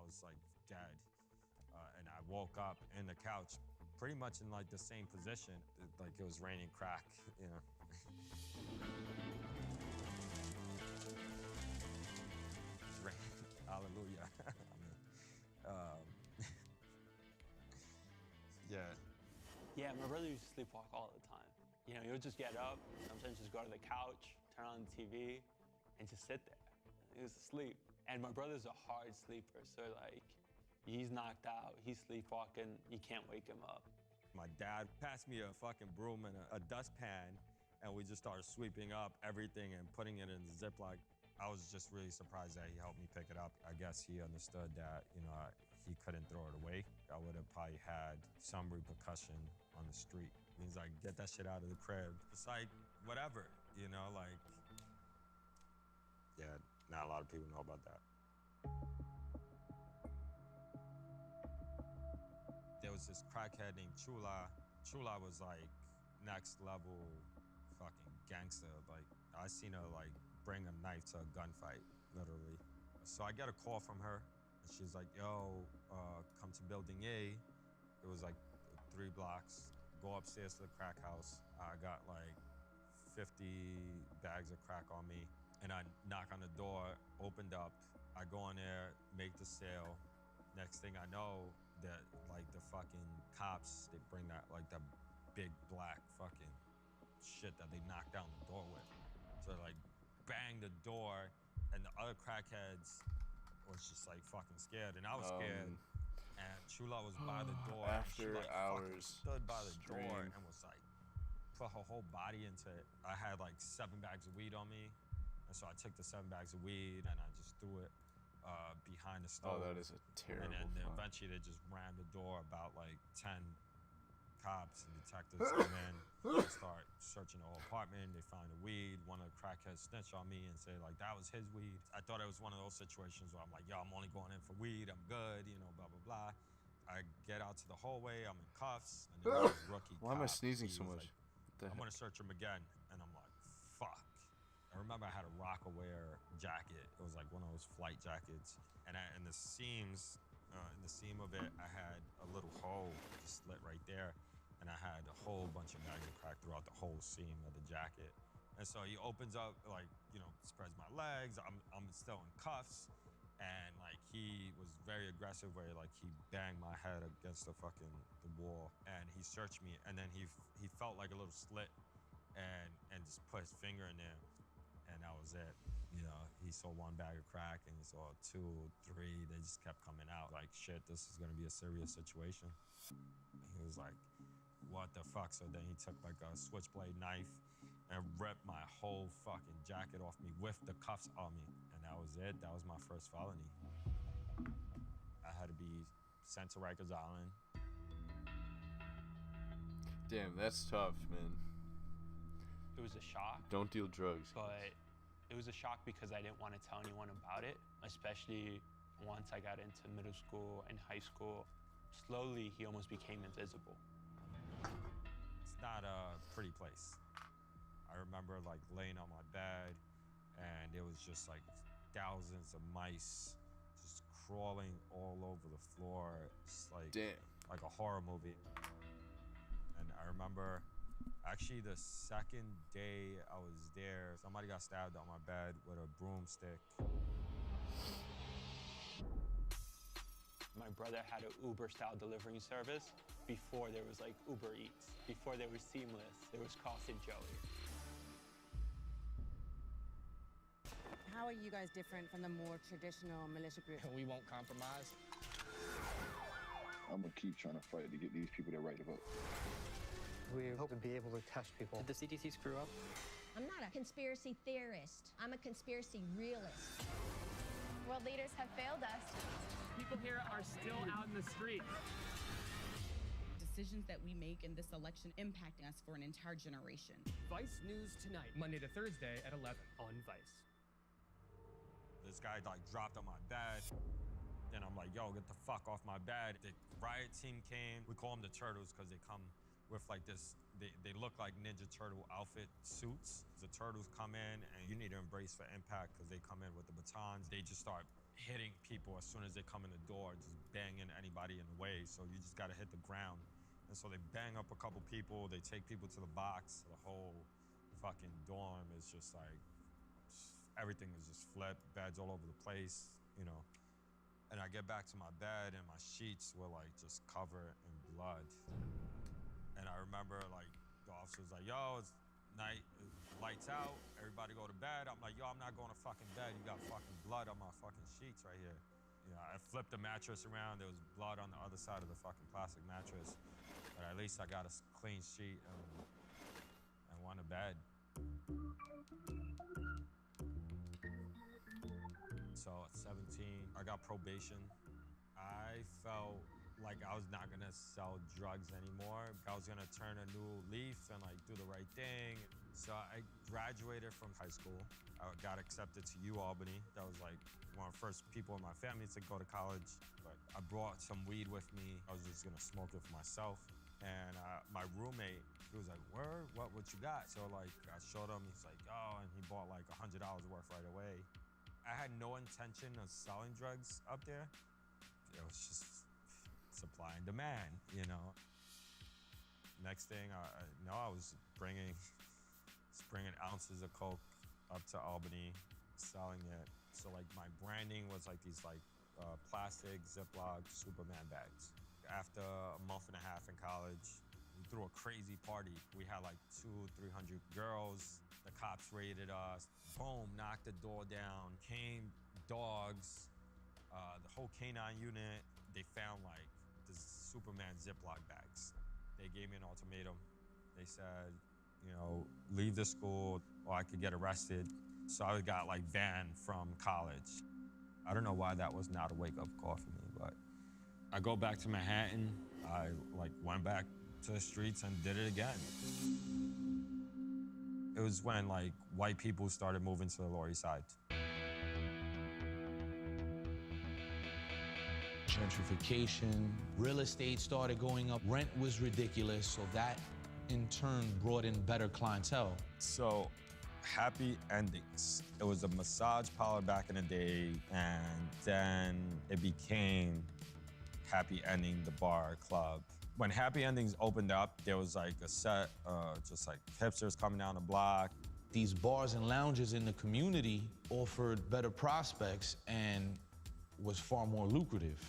was like dead. And I woke up in the couch, pretty much in like the same position, like it was raining crack, you know. It's raining, hallelujah. I mean, yeah. Yeah, my brother used to sleepwalk all the time. You know, he would just get up, sometimes just go to the couch, turn on the TV, and just sit there. He was asleep. And my brother's a hard sleeper, so like, he's knocked out, he's sleepwalking, you can't wake him up. My dad passed me a fucking broom and a dustpan, and we just started sweeping up everything and putting it in the Ziploc. I was just really surprised that he helped me pick it up. I guess he understood that, you know, he couldn't throw it away. I would have probably had some repercussion on the street. He's like, get that shit out of the crib. It's like, whatever, you know, like, yeah, not a lot of people know about that. There was this crackhead named Chula. Chula was like next level fucking gangster. Like, I seen her like bring a knife to a gunfight, literally. So I get a call from her, and she's like, yo, come to building A. It was like 3 blocks. Go upstairs to the crack house. I got like 50 bags of crack on me. And I knock on the door, opened up. I go in there, make the sale. Next thing I know, that like the fucking cops, they bring that like the big black fucking shit that they knock down the door with. So like bang the door, and the other crackheads was just like fucking scared, and I was scared. And Chula was by the door. After and she, like, hours stood by the door stream. and was like, put her whole body into it. I had like 7 bags of weed on me, and so I took the 7 bags of weed and I just threw it behind the stove. Oh, that is a terrible And then fuck. eventually they just rammed the door. About like 10 cops and detectives come in and start searching the whole apartment. They find the weed. One of the crackheads snitched on me and said like that was his weed. I thought it was one of those situations where I'm like, yo, I'm only going in for weed. I'm good, you know, blah, blah, blah. I get out to the hallway. I'm in cuffs. And then this rookie Why am I cop, sneezing he so was much? like, What the I'm heck? gonna search him again. And I'm like, fuck. I remember I had a Rockaware jacket. It was like one of those flight jackets. And in the seams, in the seam of it, I had a little hole just slit right there. And I had a whole bunch of bags of crack throughout the whole seam of the jacket. And so he opens up, like, you know, spreads my legs. I'm still in cuffs. And like, he was very aggressive where like he banged my head against the wall. And he searched me. And then he felt like a little slit and just put his finger in there. And that was it. You know, he saw 1 bag of crack and he saw 2, 3. They just kept coming out. Like, shit, this is gonna be a serious situation. He was like, what the fuck? So then he took like a switchblade knife and ripped my whole fucking jacket off me with the cuffs on me. And that was it. That was my first felony. I had to be sent to Rikers Island. Damn, that's tough, man. It was a shock, Don't deal drugs. but it was a shock because I didn't want to tell anyone about it, especially once I got into middle school and high school. Slowly, he almost became invisible. It's not a pretty place. I remember like laying on my bed and there was just like thousands of mice just crawling all over the floor. It's like, Damn. like a horror movie. And I remember actually the second day I was there, somebody got stabbed on my bed with a broomstick. My brother had an Uber-style delivery service before there was like Uber Eats. Before they were seamless, there was Cost and Joey. How are you guys different from the more traditional militia groups? We won't compromise. I'm gonna keep trying to fight to get these people their right to vote. We hope to be able to test people. Did the CDC screw up? I'm not a conspiracy theorist. I'm a conspiracy realist. World leaders have failed us. People here are still out in the street. Decisions that we make in this election impacting us for an entire generation. Vice News Tonight, Monday to Thursday at 11 on Vice. This guy like dropped on my bed. Then I'm like, yo, get the fuck off my bed. The riot team came. We call them the Turtles because they come with like this, they look like Ninja Turtle outfit suits. The Turtles come in and you need to embrace for impact because they come in with the batons. They just start hitting people as soon as they come in the door, just banging anybody in the way. So you just got to hit the ground. And so they bang up a couple people, they take people to the box. The whole fucking dorm is just like, everything is just flipped, beds all over the place, you know. And I get back to my bed and my sheets were like just covered in blood. And I remember like the officer was like, yo, it's night, lights out, everybody go to bed. I'm like, yo, I'm not going to fucking bed. You got fucking blood on my fucking sheets right here. You know, I flipped the mattress around. There was blood on the other side of the fucking plastic mattress. But at least I got a clean sheet and went to bed. So at 17, I got probation. I felt like I was not gonna sell drugs anymore. I was gonna turn a new leaf and like do the right thing. So I graduated from high school. I got accepted to UAlbany. That was like one of the first people in my family to go to college. But I brought some weed with me. I was just gonna smoke it for myself. And my roommate, he was like, word, what you got? So like I showed him, he's like, oh, and he bought like $100 worth right away. I had no intention of selling drugs up there. It was just supply and demand, you know. Next thing I was bringing ounces of coke up to Albany, selling it. So like my branding was like these like plastic Ziploc Superman bags. After a month and a half in college, we threw a crazy party. We had like 200-300 girls. The cops raided us. Boom, knocked the door down. Came dogs, the whole canine unit. They found like this Superman Ziploc bags. They gave me an ultimatum. They said, you know, leave the school or I could get arrested. So I got like banned from college. I don't know why that was not a wake-up call for me, but I go back to Manhattan. I like went back to the streets and did it again. It was when like white people started moving to the Lower East Side. Gentrification, real estate started going up, rent was ridiculous, so that in turn brought in better clientele. So, Happy Endings. It was a massage parlor back in the day, and then it became Happy Ending, the bar, club. When Happy Endings opened up, there was like a set, just like hipsters coming down the block. These bars and lounges in the community offered better prospects and was far more lucrative.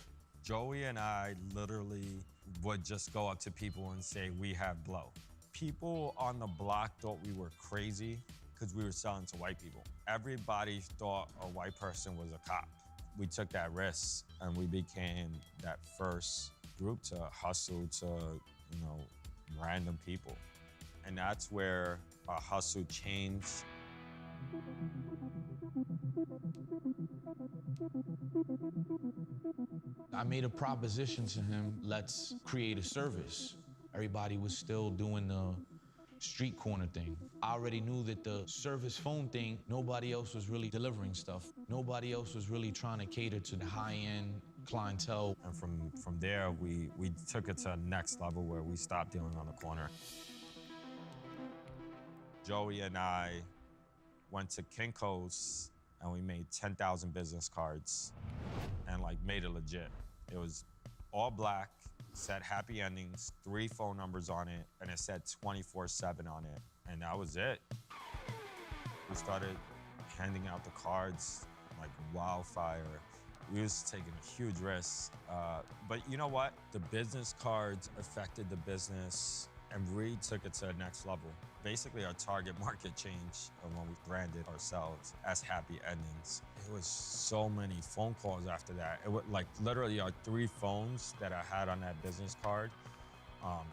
Joey and I literally would just go up to people and say, we have blow. People on the block thought we were crazy because we were selling to white people. Everybody thought a white person was a cop. We took that risk and we became that first group to hustle to, you know, random people. And that's where our hustle changed. I made a proposition to him, let's create a service. Everybody was still doing the street corner thing. I already knew that the service phone thing, nobody else was really delivering stuff. Nobody else was really trying to cater to the high-end clientele. And from there, we took it to the next level where we stopped dealing on the corner. Joey and I went to Kinko's and we made 10,000 business cards and like made it legit. It was all black, said Happy Endings, 3 phone numbers on it, and it said 24/7 on it. And that was it. We started handing out the cards like wildfire. We was taking a huge risk. But you know what? The business cards affected the business and we took it to the next level. Basically, our target market changed when we branded ourselves as Happy Endings. It was so many phone calls after that. It was like literally our 3 phones that I had on that business card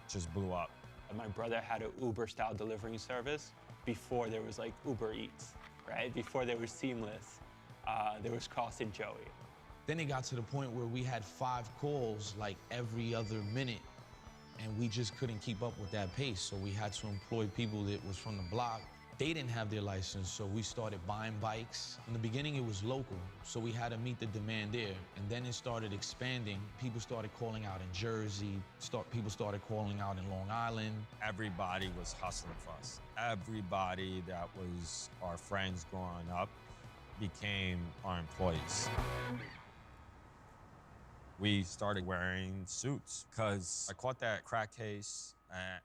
just blew up. My brother had an Uber-style delivering service before there was like Uber Eats, right? Before there was Seamless, there was Carlson Joey. Then it got to the point where we had 5 calls like every other minute, and we just couldn't keep up with that pace. So we had to employ people that was from the block. They didn't have their license, so we started buying bikes. In the beginning, it was local, so we had to meet the demand there. And then it started expanding. People started calling out in Jersey. People started calling out in Long Island. Everybody was hustling for us. Everybody that was our friends growing up became our employees. We started wearing suits because I caught that crack case,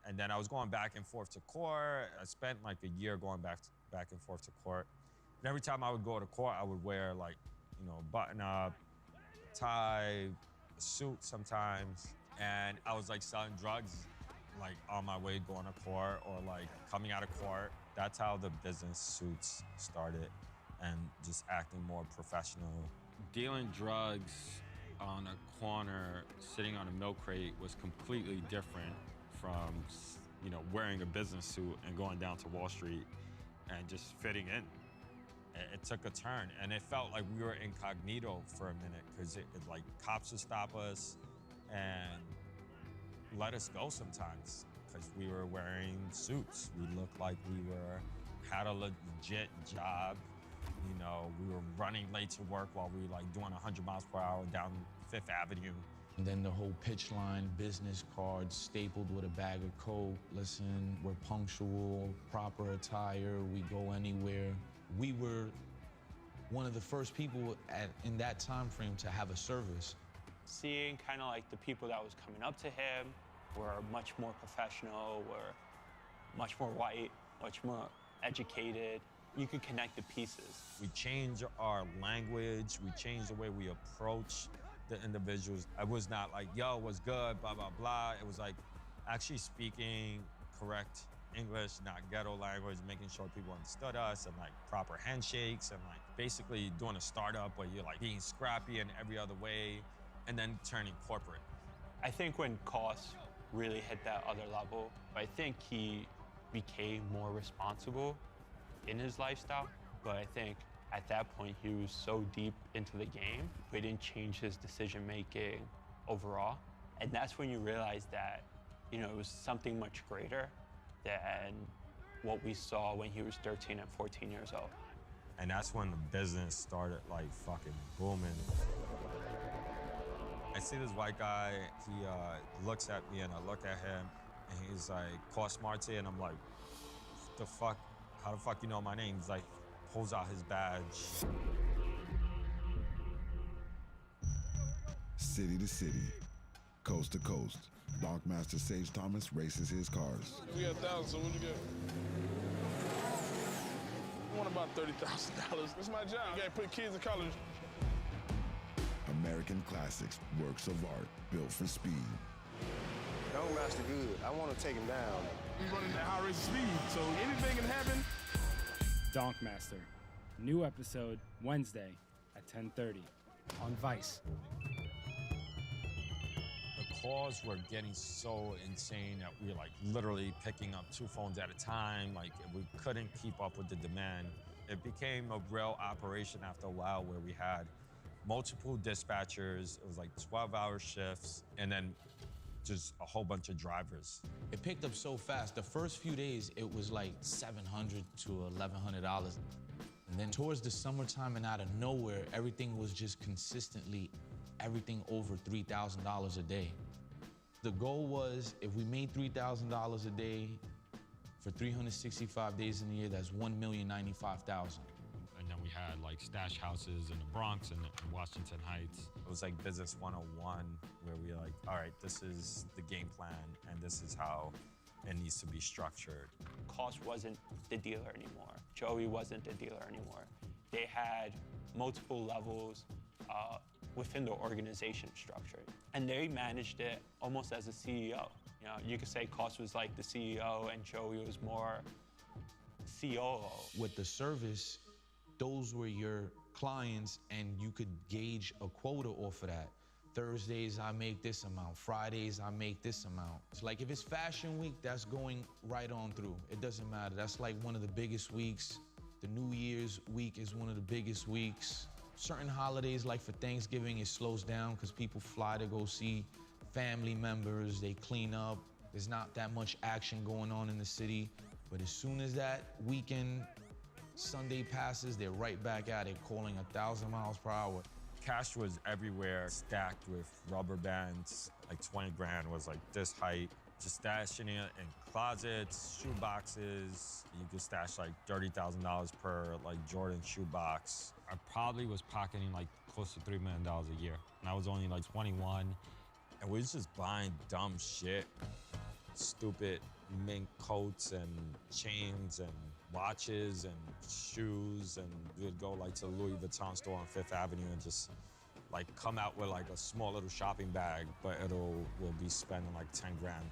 and then I was going back and forth to court. I spent like a year going back and forth to court. And every time I would go to court, I would wear like, button up, tie, a suit sometimes. And I was like selling drugs, like on my way going to court or like coming out of court. That's how the business suits started, and just acting more professional. Dealing drugs on a corner, sitting on a milk crate was completely different from, wearing a business suit and going down to Wall Street and just fitting in. It took a turn, and it felt like we were incognito for a minute because it like cops would stop us and let us go sometimes because we were wearing suits. We looked like we had a legit job. We were running late to work while we were like doing 100 miles per hour down Fifth Avenue. And then the whole pitch line, business cards stapled with a bag of coke. Listen, we're punctual, proper attire, we go anywhere. We were one of the first people in that time frame to have a service. Seeing kind of like the people that was coming up to him were much more professional, were much more white, much more educated. You could connect the pieces. We changed our language. We changed the way we approach the individuals. I was not like, yo, what's good, blah, blah, blah. It was like actually speaking correct English, not ghetto language, making sure people understood us, and like proper handshakes, and like basically doing a startup where you're like being scrappy in every other way, and then turning corporate. I think when Koss really hit that other level, I think he became more responsible in his lifestyle, but I think at that point he was so deep into the game, but it didn't change his decision-making overall. And that's when you realize that, it was something much greater than what we saw when he was 13 and 14 years old. And that's when the business started like fucking booming. I see this white guy, he looks at me and I look at him and he's like, Koss Marte, and I'm like, the fuck? How the fuck you know my name? He's like, pulls out his badge. City to city, coast to coast, Donkmaster Sage Thomas races his cars. We got 1,000, so what'd you get? I want about $30,000. It's my job. You gotta put kids in college. American classics, works of art, built for speed. Donkmaster good. I want to take him down. He's running that high rate of speed, so anything can happen. Donkmaster. New episode Wednesday at 10:30 on Vice. The calls were getting so insane that we were like literally picking up 2 phones at a time. Like we couldn't keep up with the demand. It became a real operation after a while where we had multiple dispatchers. It was like 12-hour shifts, and then just a whole bunch of drivers. It picked up so fast. The first few days, it was like $700 to $1,100. And then towards the summertime and out of nowhere, everything was just consistently, everything over $3,000 a day. The goal was, if we made $3,000 a day for 365 days in a year, that's $1,095,000. And then we had like stash houses in the Bronx and Washington Heights. It was like business 101, where we were like, all right, this is the game plan and this is how it needs to be structured. Koss wasn't the dealer anymore. Joey wasn't the dealer anymore. They had multiple levels within the organization structure, and they managed it almost as a CEO. You could say Koss was like the CEO and Joey was more COO. With the service, those were your clients, and you could gauge a quota off of that. Thursdays, I make this amount. Fridays, I make this amount. It's like if it's Fashion Week, that's going right on through. It doesn't matter. That's like one of the biggest weeks. The New Year's week is one of the biggest weeks. Certain holidays, like for Thanksgiving, it slows down because people fly to go see family members. They clean up. There's not that much action going on in the city. But as soon as that weekend, Sunday passes, they're right back at it, calling 1,000 miles per hour. Cash was everywhere, stacked with rubber bands. Like 20 grand was like this height. Just stashing it in closets, shoe boxes. You could stash like $30,000 per like Jordan shoe box. I probably was pocketing like close to $3 million a year. And I was only like 21. And we was just buying dumb shit. Stupid mink coats and chains and watches and shoes. And we'd go like to the Louis Vuitton store on Fifth Avenue and just like come out with like a small little shopping bag, but we'll be spending like 10 grand.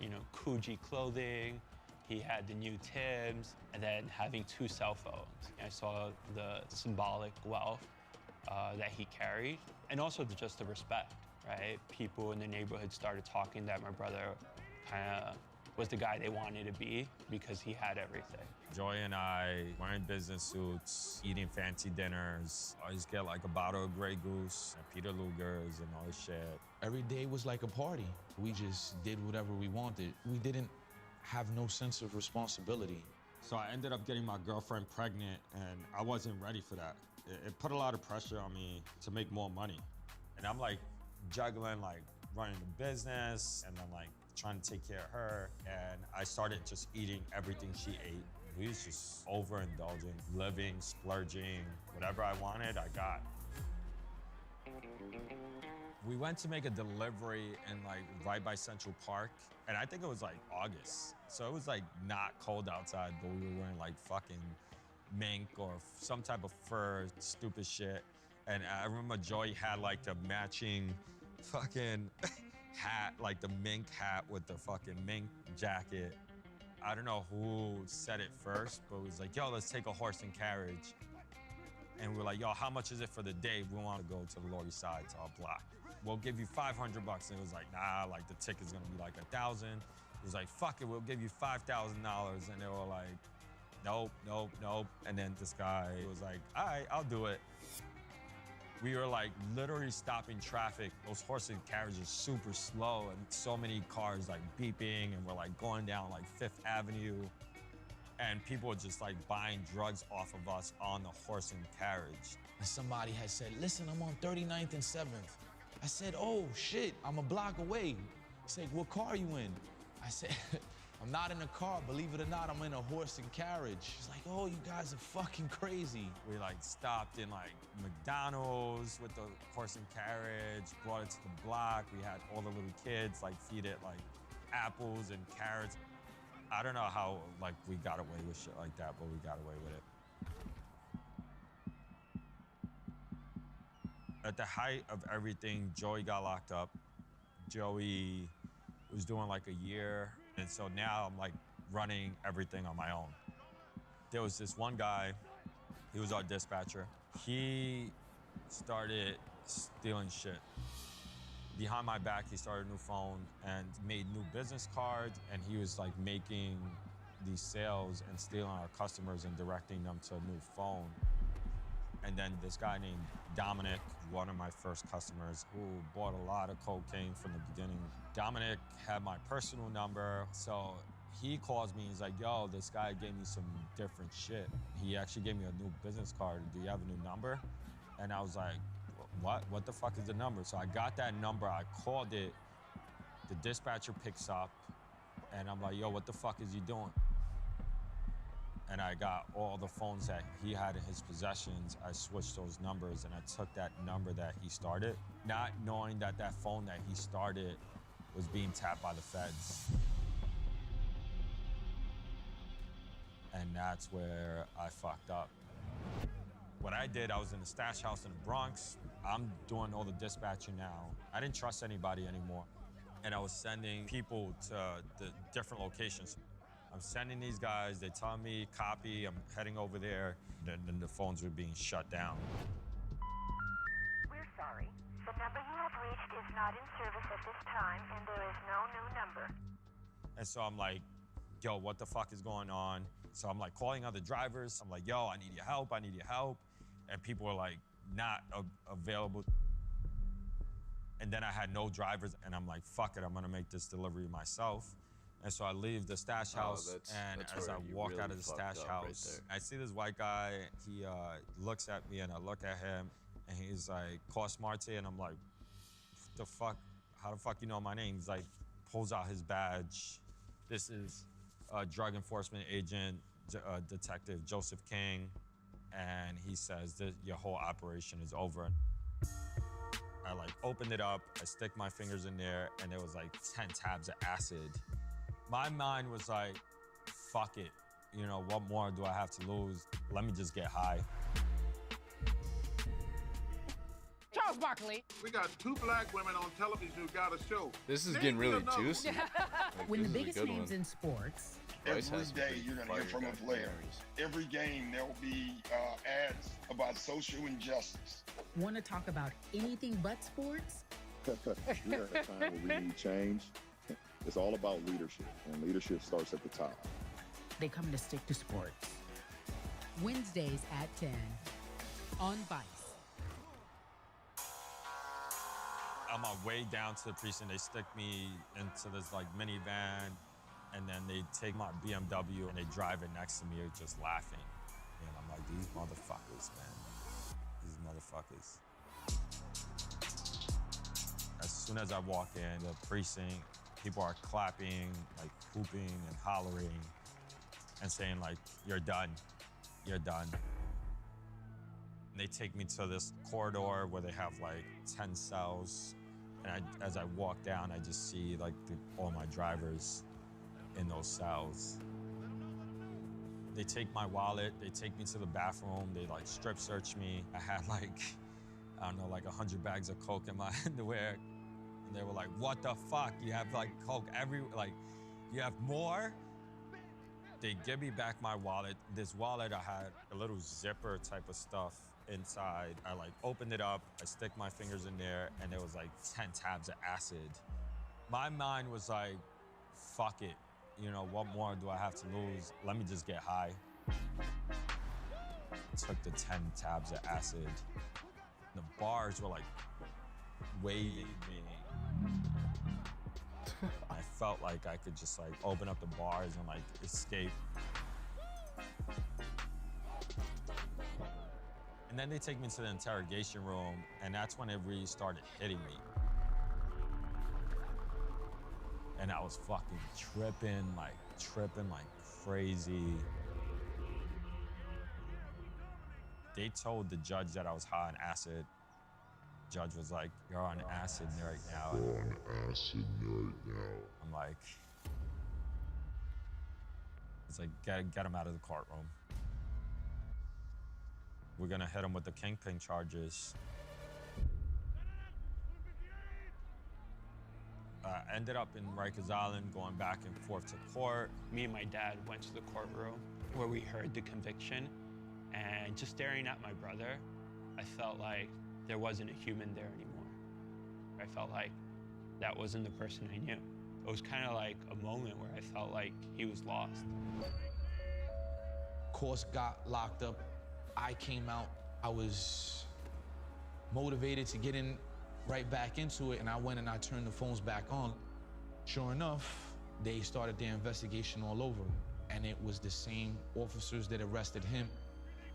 You know, Coogee clothing, he had the new Timbs, and then having 2 cell phones. I saw the symbolic wealth that he carried, and also just the respect, right? People in the neighborhood started talking that my brother kind of was the guy they wanted to be because he had everything. Joy and I wearing business suits, eating fancy dinners. Always get like a bottle of Grey Goose and Peter Luger's and all this shit. Every day was like a party. We just did whatever we wanted. We didn't have no sense of responsibility. So I ended up getting my girlfriend pregnant, and I wasn't ready for that. It put a lot of pressure on me to make more money. And I'm like juggling, like running the business, and I'm like trying to take care of her. And I started just eating everything she ate. We was just overindulging, living, splurging. Whatever I wanted, I got. We went to make a delivery in like right by Central Park, and I think it was like August. So it was like not cold outside, but we were wearing like fucking mink or some type of fur, stupid shit. And I remember Joey had like the matching fucking hat, like the mink hat with the fucking mink jacket. I don't know who said it first, but it was like, yo, let's take a horse and carriage. And we were like, yo, how much is it for the day? We want to go to the Lower East Side, to our block. We'll give you $500. And it was like, nah, like the ticket's gonna be like 1,000. It was like, fuck it, we'll give you $5,000. And they were like, nope, nope, nope. And then this guy was like, all right, I'll do it. We were like literally stopping traffic. Those horse and carriages super slow and so many cars like beeping, and we're like going down like Fifth Avenue. And people were just like buying drugs off of us on the horse and carriage. And somebody had said, listen, I'm on 39th and 7th. I said, oh shit, I'm a block away. He said, what car are you in? I said, I'm not in a car, believe it or not, I'm in a horse and carriage. He's like, oh, you guys are fucking crazy. We like stopped in like McDonald's with the horse and carriage, brought it to the block. We had all the little kids like feed it like apples and carrots. I don't know how like we got away with shit like that, but we got away with it. At the height of everything, Joey got locked up. Joey was doing like a year. And so now I'm like running everything on my own. There was this one guy, he was our dispatcher. He started stealing shit. Behind my back, he started a new phone and made new business cards, and he was like making these sales and stealing our customers and directing them to a new phone. And then this guy named Dominic, one of my first customers, who bought a lot of cocaine from the beginning. Dominic had my personal number, so he calls me, he's like, yo, this guy gave me some different shit. He actually gave me a new business card. Do you have a new number? And I was like, what the fuck is the number? So I got that number, I called it, the dispatcher picks up, and I'm like, yo, what the fuck is he doing? And I got all the phones that he had in his possessions. I switched those numbers, and I took that number that he started, not knowing that that phone that he started was being tapped by the feds. And that's where I fucked up. What I did, I was in a stash house in the Bronx. I'm doing all the dispatching now. I didn't trust anybody anymore. And I was sending people to the different locations. I'm sending these guys, they tell me, copy, I'm heading over there. Then the phones were being shut down. We're sorry. The number you have reached is not in service at this time, and there is no new number. And so I'm like, yo, what the fuck is going on? So I'm like calling other drivers. I'm like, yo, I need your help, I need your help. And people were like, not available. And then I had no drivers, and I'm like, fuck it, I'm gonna make this delivery myself. And so I leave the stash house, and as I walk out of the stash house, I see this white guy. He looks at me, and I look at him, and he's like, Cos Marte, and I'm like, the fuck? How the fuck you know my name? He's like, pulls out his badge. This is Drug Enforcement Agent, Detective Joseph King. and he says that your whole operation is over. I like opened it up, I stick my fingers in there, and there was like 10 tabs of acid. My mind was like, fuck it. You know, what more do I have to lose? Let me just get high. Charles Barkley. We got 2 black women on television who got a show. This is getting really juicy. Like, When the this is a biggest good names one. in sports. Vice Every has some day pretty you're going to fire hear from a player. documentaries. Every game there will be ads about social injustice. Want to talk about anything but sports? We're at a time where we need change. It's all about leadership, and leadership starts at the top. They come to stick to sports. Wednesdays at 10 on Vice. On my way down to the precinct, they stick me into this like minivan, and then they take my BMW and they drive it next to me, just laughing. And I'm like, these motherfuckers, man. These motherfuckers. As soon as I walk in the precinct, people are clapping, like whooping and hollering and saying like, you're done, you're done. And they take me to this corridor where they have like 10 cells. And as I walk down, I just see like all my drivers in those cells. They take my wallet, they take me to the bathroom, they like strip search me. I had like, I don't know, like 100 bags of Coke in my underwear. And they were like, what the fuck? You have like Coke like, you have more? They give me back my wallet. This wallet, I had a little zipper type of stuff inside. I like opened it up, I stick my fingers in there, and there was like 10 tabs of acid. My mind was like, fuck it. You know, what more do I have to lose? Let me just get high. Took the 10 tabs of acid. The bars were like waving me. I felt like I could just like open up the bars and like escape. And then they take me to the interrogation room, and that's when it really started hitting me. And I was fucking tripping like crazy. They told the judge that I was high on acid. Judge was like, you're on acid right now. You're on acid right now. I'm like, it's like, get him out of the courtroom. We're gonna hit him with the kingpin charges. Ended up in Rikers Island, going back and forth to court. Me and my dad went to the courtroom where we heard the conviction, and just staring at my brother, I felt like there wasn't a human there anymore. I felt like that wasn't the person I knew. It was kind of like a moment where I felt like he was lost. Course got locked up. I came out. I was motivated to get in right back into it, and I went and I turned the phones back on. Sure enough, they started their investigation all over, and it was the same officers that arrested him.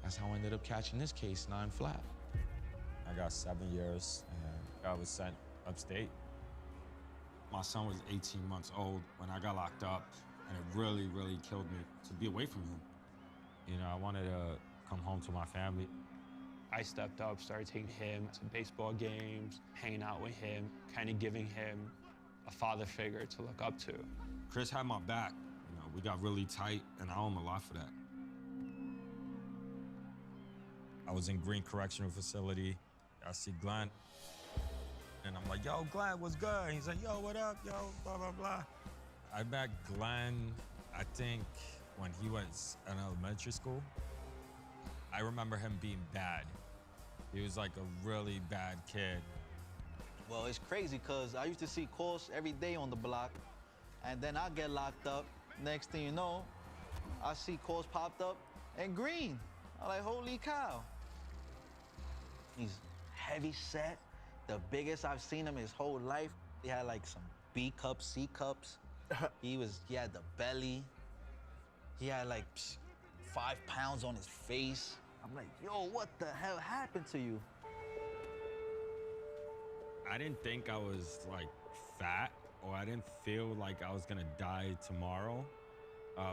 That's how I ended up catching this case, 9 flat. I got 7 years, and I was sent upstate. My son was 18 months old when I got locked up, and it really, really killed me to be away from him. You know, I wanted to come home to my family. I stepped up, started taking him to baseball games, hanging out with him, kind of giving him a father figure to look up to. Chris had my back. You know, we got really tight, and I owe him a lot for that. I was in Green Correctional Facility. I see Glenn, and I'm like, yo, Glenn, what's good? He's like, yo, what up, yo, blah, blah, blah. I met Glenn, I think, when he was in elementary school. I remember him being bad. He was like a really bad kid. Well, it's crazy because I used to see Course every day on the block, and then I get locked up. Next thing you know, I see Course popped up and Green. I'm like, holy cow. He's heavy set, the biggest I've seen him his whole life. He had like some B cups, C cups. He had the belly. He had like 5 pounds on his face. I'm like, yo, what the hell happened to you? I didn't think I was like fat, or I didn't feel like I was gonna die tomorrow.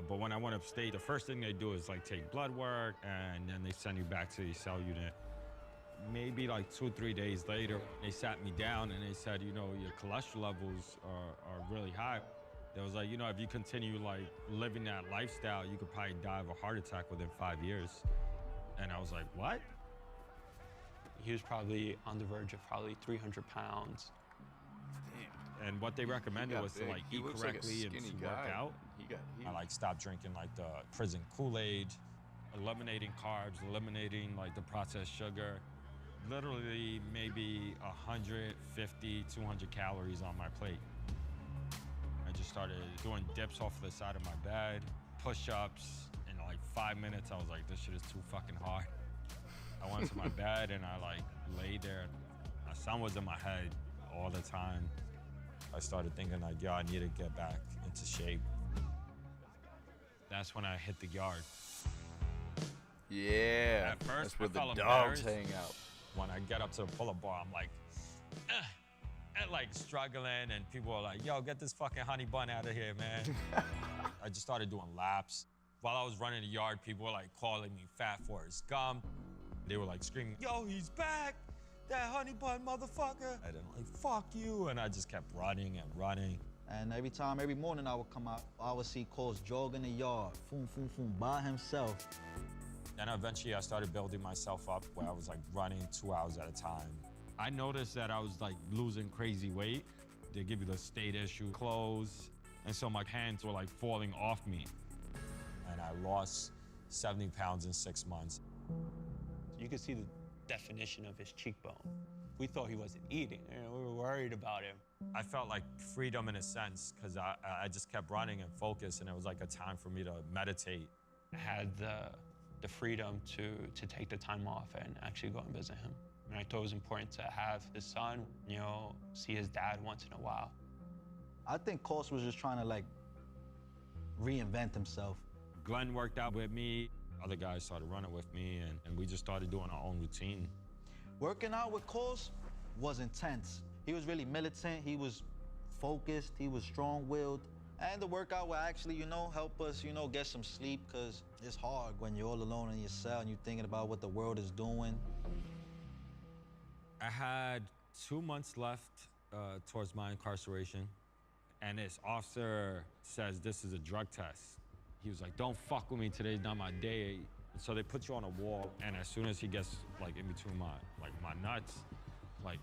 But when I went upstate, the first thing they do is like take blood work, and then they send you back to the cell unit. Maybe like 2 or 3 days later, they sat me down and they said, you know, your cholesterol levels are really high. They was like, you know, if you continue like living that lifestyle, you could probably die of a heart attack within 5 years. And I was like, what? He was probably on the verge of probably 300 pounds. Damn. And what they recommended was to like eat correctly and to work out. I like stopped drinking like the prison Kool-Aid, eliminating carbs, eliminating like the processed sugar. Literally maybe 150, 200 calories on my plate. I just started doing dips off the side of my bed, push-ups. In like 5 minutes, I was like, this shit is too fucking hard. I went to my bed and I like laid there. My son was in my head all the time. I started thinking like, yo, I need to get back into shape. That's when I hit the yard. Yeah, at first, that's where I the felt dogs hang out. When I get up to the pull-up bar, I'm like, and like struggling, and people are like, yo, get this fucking honey bun out of here, man. I just started doing laps. While I was running the yard, people were like calling me Fat Forrest Gump. They were like screaming, yo, he's back, that honey bun motherfucker. And I'm like, fuck you, and I just kept running and running. And every morning I would come out, I would see Coles jogging the yard, foom, foom, foom, by himself. Then eventually I started building myself up where I was like running 2 hours at a time. I noticed that I was like losing crazy weight. They give you the state issue clothes. And so my hands were like falling off me. And I lost 70 pounds in 6 months. You could see the definition of his cheekbone. We thought he wasn't eating. You know, we were worried about him. I felt like freedom in a sense because I just kept running and focused, and it was like a time for me to meditate. I had the freedom to take the time off and actually go and visit him. And I thought it was important to have his son, you know, see his dad once in a while. I think Coles was just trying to like reinvent himself. Glenn worked out with me. Other guys started running with me, and we just started doing our own routine. Working out with Coles was intense. He was really militant, he was focused, he was strong-willed. And the workout will actually, you know, help us, you know, get some sleep, because it's hard when you're all alone in your cell and you're thinking about what the world is doing. I had 2 months left towards my incarceration, and this officer says this is a drug test. He was like, don't fuck with me, today's not my day. So they put you on a wall, and as soon as he gets like in between my nuts, like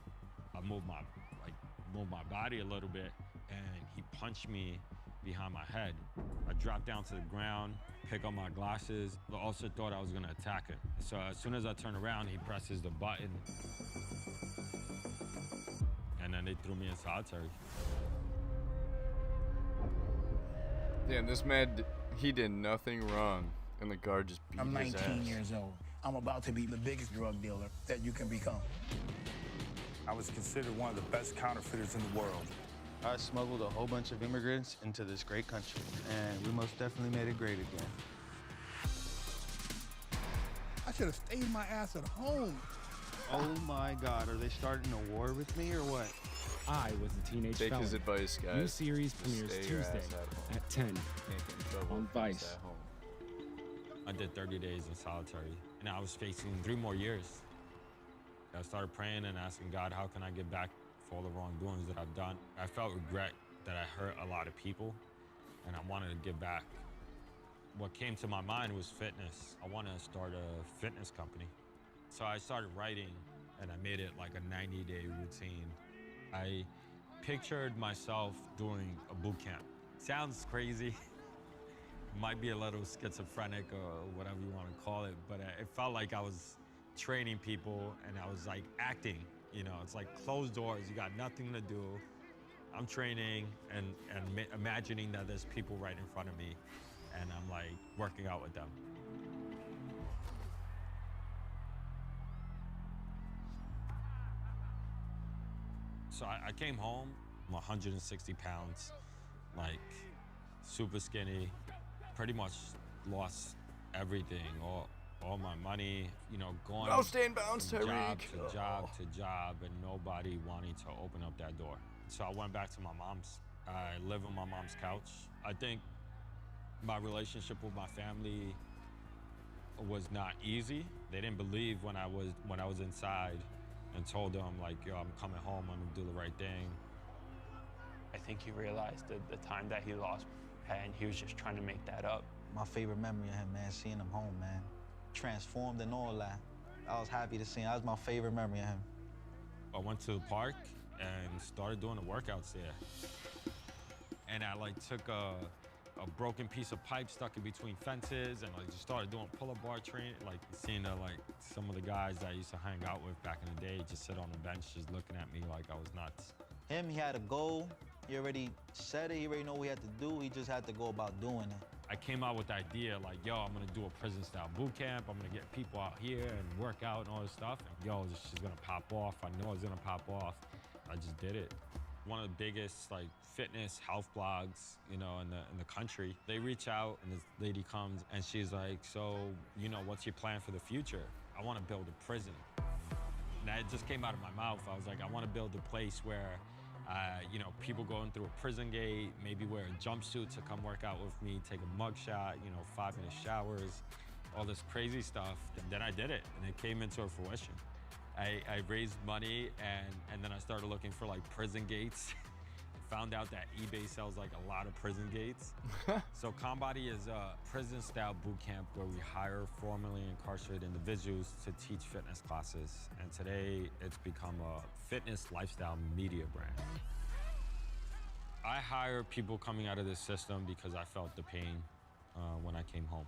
I move my body a little bit, and he punched me behind my head. I dropped down to the ground, pick up my glasses. The officer thought I was gonna attack him. So as soon as I turn around, he presses the button, and then they threw me in solitary. Damn, this man, he did nothing wrong, and the guard just beat his ass. I'm 19 years old. I'm about to be the biggest drug dealer that you can become. I was considered one of the best counterfeiters in the world. I smuggled a whole bunch of immigrants into this great country, and we most definitely made it great again. I should have stayed my ass at home. Oh my God, are they starting a war with me or what? I was a teenage Take felon. his advice, guys. New series Just premieres stay your Tuesday ass at home. at 10 Can't get in trouble on if it's Vice. at home. I did 30 days in solitary, and I was facing 3 more years. I started praying and asking God, how can I get back for all the wrongdoings that I've done? I felt regret that I hurt a lot of people, and I wanted to give back. What came to my mind was fitness. I wanted to start a fitness company. So I started writing, and I made it like a 90-day routine. I pictured myself doing a boot camp. Sounds crazy. Might be a little schizophrenic or whatever you want to call it, but it felt like I was training people and I was like acting. You know, it's like closed doors, you got nothing to do. I'm training and imagining that there's people right in front of me, and I'm like working out with them. So I came home, I'm 160 pounds, like super skinny, pretty much lost everything, all my money, you know, going No stand bounds, from job Tariq. to job to job, and nobody wanting to open up that door. So I went back to my mom's. I live on my mom's couch. I think My relationship with my family was not easy. They didn't believe when I was inside and told them like, yo, I'm coming home, I'm gonna do the right thing. I think he realized the time that he lost, and he was just trying to make that up. My favorite memory of him, man, seeing him home, man. Transformed and all that. I was happy to see him. That was my favorite memory of him. I went to the park and started doing the workouts there. And I like took a broken piece of pipe, stuck in between fences, and like just started doing pull-up bar training. Like seeing like some of the guys that I used to hang out with back in the day just sit on the bench just looking at me like I was nuts. Him, he had a goal. He already said it. He already know what he had to do. He just had to go about doing it. I came out with the idea like, yo, I'm gonna do a prison-style boot camp. I'm gonna get people out here and work out and all this stuff. And yo, this is gonna pop off. I know it's gonna pop off. I just did it. One of the biggest like fitness health blogs, you know, in the country. They reach out and this lady comes and she's like, so, you know, what's your plan for the future? I want to build a prison. And that just came out of my mouth. I was like, I want to build a place where, you know, people going through a prison gate, maybe wear a jumpsuit to come work out with me, take a mug shot, you know, 5-minute showers, all this crazy stuff. And then I did it, and it came into fruition. I raised money, and then I started looking for like prison gates. Found out that eBay sells like a lot of prison gates. So Combody is a prison-style boot camp where we hire formerly incarcerated individuals to teach fitness classes. And today it's become a fitness lifestyle media brand. I hire people coming out of this system because I felt the pain when I came home.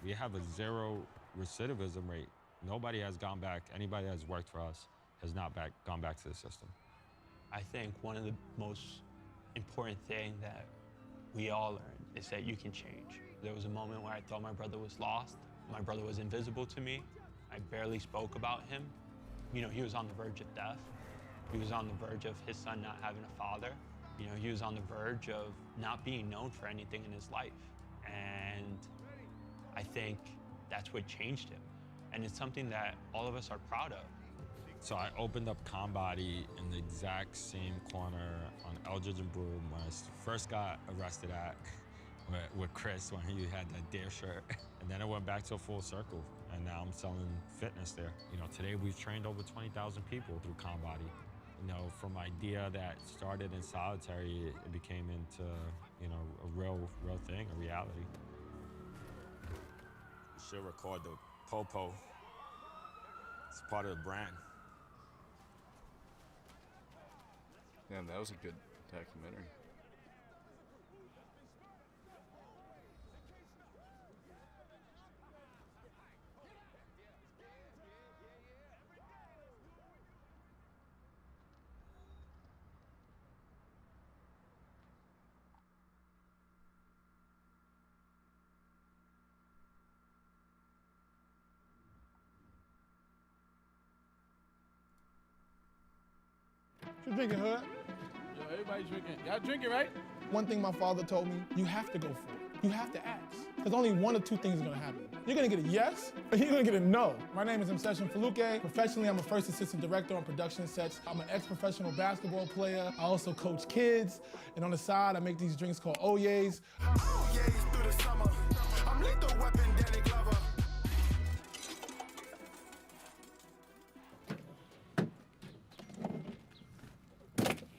We have a 0 recidivism rate. Nobody has gone back. Anybody that's worked for us has not gone back to the system. I think one of the most important thing that we all learned is that you can change. There was a moment where I thought my brother was lost. My brother was invisible to me. I barely spoke about him. You know, he was on the verge of death. He was on the verge of his son not having a father. You know, he was on the verge of not being known for anything in his life. And I think that's what changed him. And it's something that all of us are proud of. So I opened up Combody in the exact same corner on Eldridge and Broome when I first got arrested at with Chris when he had that Dare shirt. And then it went back to a full circle. And now I'm selling fitness there. You know, today we've trained over 20,000 people through Combody. You know, from idea that started in solitary, it became into, you know, a real thing, a reality. Should record the Popo. It's part of the brand. Damn, that was a good documentary. You drinking, Hood? Yo, everybody drinking. Y'all drinking, right? One thing my father told me, you have to go for it. You have to ask. Because only one or two things are gonna happen. You're gonna get a yes, or you're gonna get a no. My name is Msession Faluke. Professionally, I'm a first assistant director on production sets. I'm an ex-professional basketball player. I also coach kids. And on the side, I make these drinks called Oye's. Oye's through the summer. I'm lethal weapon, Danny Glover.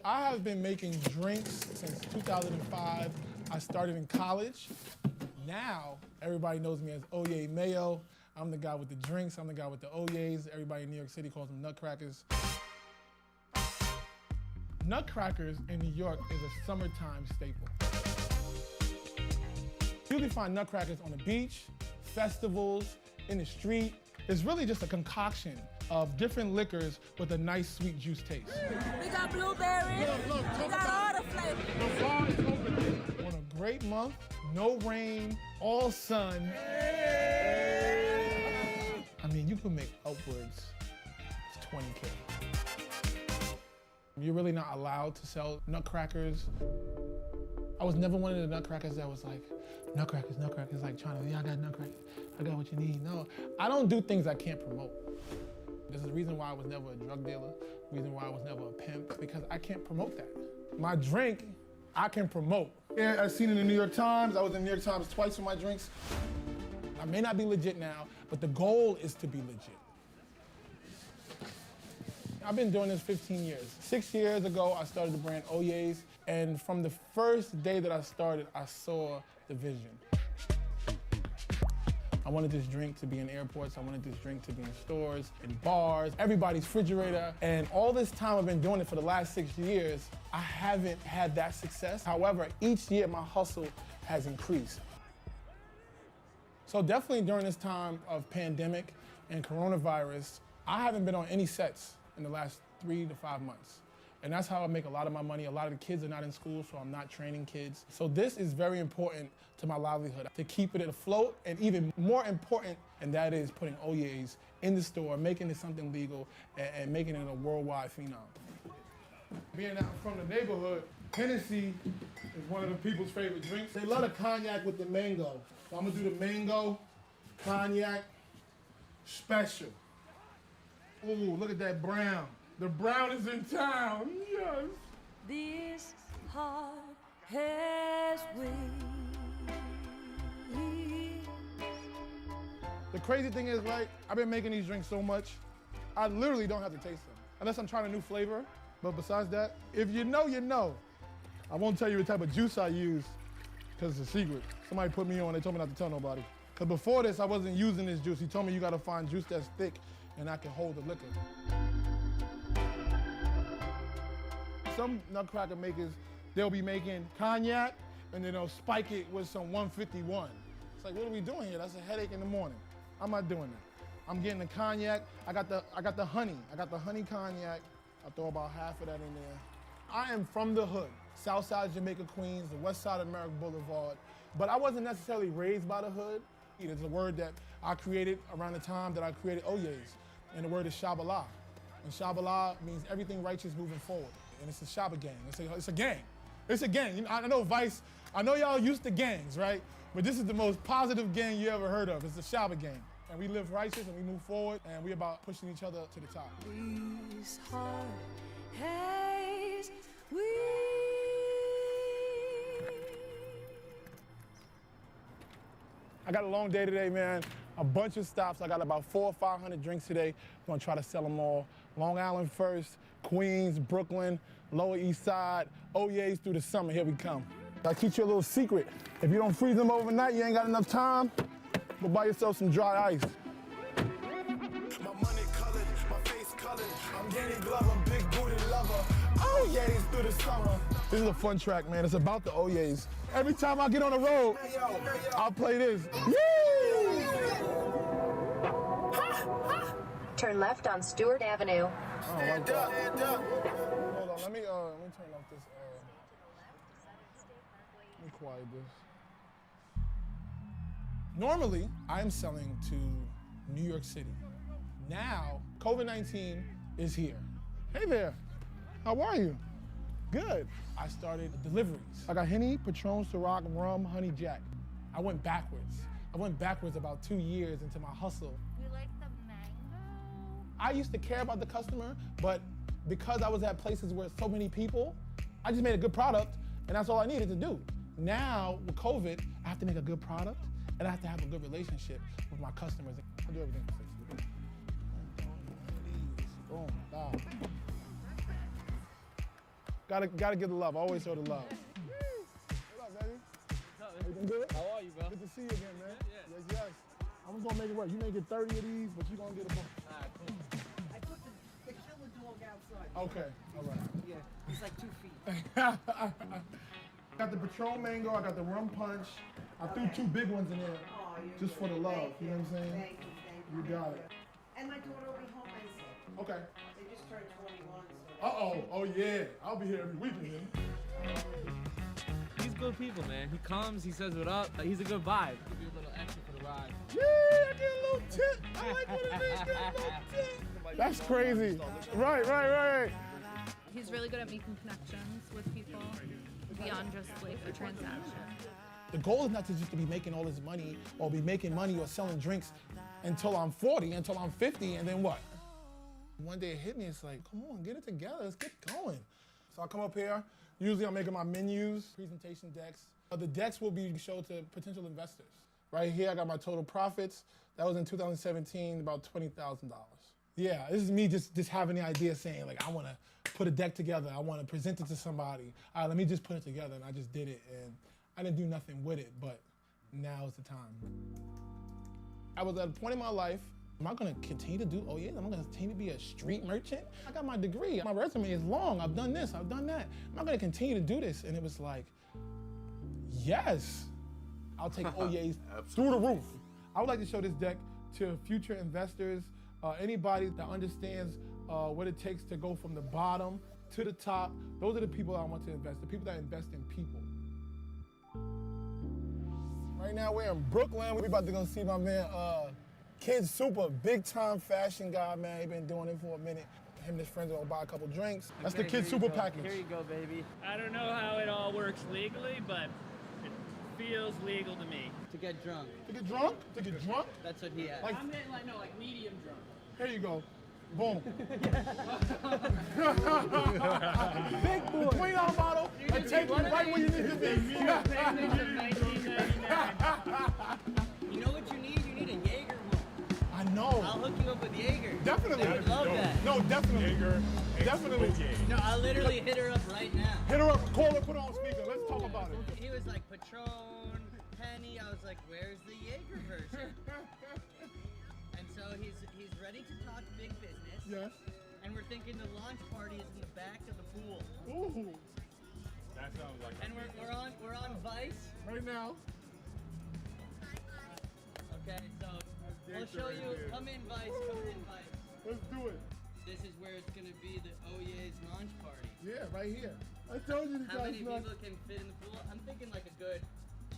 I have been making drinks since 2005. I started in college. Now, everybody knows me as Oye Mayo. I'm the guy with the drinks. I'm the guy with the Oyes. Everybody in New York City calls them nutcrackers. Nutcrackers in New York is a summertime staple. You can find nutcrackers on the beach, festivals, in the street. It's really just a concoction of different liquors with a nice sweet juice taste. We got blueberry. We got all the flavors. On a great month, no rain, all sun. I mean, you can make upwards of 20K. You're really not allowed to sell nutcrackers. I was never one of the nutcrackers that was like, nutcrackers, like trying to, yeah, I got nutcrackers. I got what you need. No, I don't do things I can't promote. This is the reason why I was never a drug dealer, reason why I was never a pimp, because I can't promote that. My drink, I can promote. Yeah, I've seen it in the New York Times. I was in the New York Times twice for my drinks. I may not be legit now, but the goal is to be legit. I've been doing this 15 years. 6 years ago, I started the brand Oye's, and from the first day that I started, I saw the vision. I wanted this drink to be in airports. I wanted this drink to be in stores, in bars, everybody's refrigerator. And all this time I've been doing it for the last 6 years, I haven't had that success. However, each year my hustle has increased. So definitely during this time of pandemic and coronavirus, I haven't been on any sets in the last 3 to 5 months. And that's how I make a lot of my money. A lot of the kids are not in school, so I'm not training kids. So this is very important to my livelihood, to keep it afloat, and even more important, and that is putting Oye's in the store, making it something legal, and making it a worldwide phenom. Being out from the neighborhood, Hennessy is one of the people's favorite drinks. They love the cognac with the mango. So I'm gonna do the mango, cognac, special. Ooh, look at that brown. The brown is in town, yes. This heart has wings. The crazy thing is, right, I've been making these drinks so much, I literally don't have to taste them, unless I'm trying a new flavor. But besides that, if you know, you know. I won't tell you the type of juice I use, because it's a secret. Somebody put me on, they told me not to tell nobody. Because before this, I wasn't using this juice. He told me you gotta find juice that's thick and I can hold the liquor. Some nutcracker makers, they'll be making cognac and then they'll spike it with some 151. It's like, what are we doing here? That's a headache in the morning. I'm not doing that. I'm getting the cognac. I got the honey. I got the honey cognac. I throw about half of that in there. I am from the hood, south side of Jamaica, Queens, the west side of Merrick Boulevard. But I wasn't necessarily raised by the hood. It's a word that I created around the time that I created Oye's. And the word is Shabbalah. And Shabbalah means everything righteous moving forward. And it's a Shabba gang. It's a gang. It's a gang. You know, I know Vice, I know y'all used to gangs, right? But this is the most positive gang you ever heard of. It's the Shabba gang. And we live righteous and we move forward and we about pushing each other to the top. This heart has wings. I got a long day today, man. A bunch of stops. I got about 400 or 500 drinks today. I'm gonna try to sell them all. Long Island first, Queens, Brooklyn, Lower East Side, Oye's through the summer. Here we come. I'll teach you a little secret. If you don't freeze them overnight, you ain't got enough time, go buy yourself some dry ice. My money colored, my face colored. I'm Danny Glover, big booty lover. Oye's through the summer. This is a fun track, man. It's about the Oye's. Every time I get on the road, I'll play this. Turn left on Stewart Avenue. Stand up, stand up. Hold on, let me turn off this. Let me quiet this. Normally, I'm selling to New York City. Now, COVID-19 is here. Hey there, how are you? Good. I started deliveries. I got Henny, Patron, Ciroc, Rum, Honey Jack. I went backwards. I went backwards about 2 years into my hustle. You like the mango? I used to care about the customer, but because I was at places where so many people, I just made a good product, and that's all I needed to do. Now, with COVID, I have to make a good product, and I have to have a good relationship with my customers. I do everything for 60. Boom, wow. Gotta give the love. I always show the love. What up, baby? What's up, man? Everything good? How are you, bro? Good to see you again, man. Yeah. Yes. I'm just gonna make it work. You may get 30 of these, but you're gonna get a bunch. All right, cool. I put the killer dog outside. Okay, all right. Yeah, he's like 2 feet. Got the Patron Mango, I got the Rum Punch. I threw 2 big ones in there just for the love. You know what I'm saying? Thank you. You got it. And my daughter will be home Wednesday. Okay. They just turned 21, so. Oh yeah. I'll be here every weekend then. He's good people, man. He comes, he says what up. He's a good vibe. Give you a little extra for the ride. Yeah, I get a little tip. I like when it is, get a little tip. That's crazy. Right. He's really good at making connections with people beyond just like a transaction. The goal is not to just to be making all this money or be making money or selling drinks until I'm 40, until I'm 50, and then what? One day it hit me, it's like, come on, get it together, let's get going. So I come up here, usually I'm making my menus, presentation decks. The decks will be shown to potential investors. Right here, I got my total profits. That was in 2017, about $20,000. Yeah, this is me just having the idea saying, like, I wanna put a deck together. I wanna present it to somebody. All right, let me just put it together, and I just did it, and I didn't do nothing with it, but now is the time. I was at a point in my life, am I gonna continue to do OYAs? Am I gonna continue to be a street merchant? I got my degree, my resume is long, I've done this, I've done that. Am I gonna continue to do this? And it was like, yes, I'll take OYAs through the roof. I would like to show this deck to future investors, anybody that understands what it takes to go from the bottom to the top. Those are the people I want to invest, the people that invest in people. Right now we're in Brooklyn. We're about to go see my man, Kid Super, big time fashion guy, man. He been doing it for a minute. Him and his friends are gonna buy a couple drinks. That's the Kid Super package. Here you go, baby. I don't know how it all works legally, but it feels legal to me. To get drunk. To get drunk? To get drunk? That's what he has. Like- I'm getting like, no, like medium drunk. Here you go. Boom. Big boy. $20 bottle. I take you right where you need to be. You know what you need? You need a Jaeger one. I know. I'll hook you up with Jaeger. Definitely. I would love that. No, definitely. Jaeger. Definitely. No, I'll literally hit her up right now. Hit her up, call her, put her on speaker. Let's talk about it. He was like Patron, Penny. I was like, where's the Jaeger version? And so he's ready to talk big business. Yes. And we're thinking the launch party is in the back of the pool. Ooh. That sounds like. And we're on Vice. Right now. Okay, so we'll show you. Come in, Vice. Come in, Vice. Let's do it. This is where it's gonna be the OYA's launch party. Yeah, right here. I told you How many people can fit in the pool? I'm thinking like a good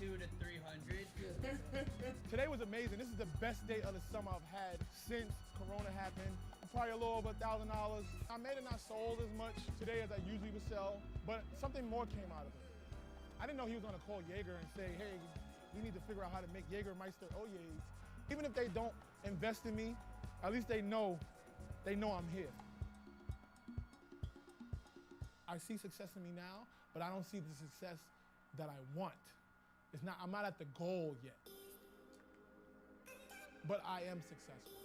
200 to 300. Today was amazing. This is the best day of the summer I've had since Corona happened. Probably a little over $1,000. I may have not sold as much today as I usually would sell, but something more came out of it. I didn't know he was gonna call Jaeger and say, hey, we need to figure out how to make Jägermeister OYAs. Even if they don't invest in me, at least they know I'm here. I see success in me now, but I don't see the success that I want. I'm not at the goal yet, but I am successful.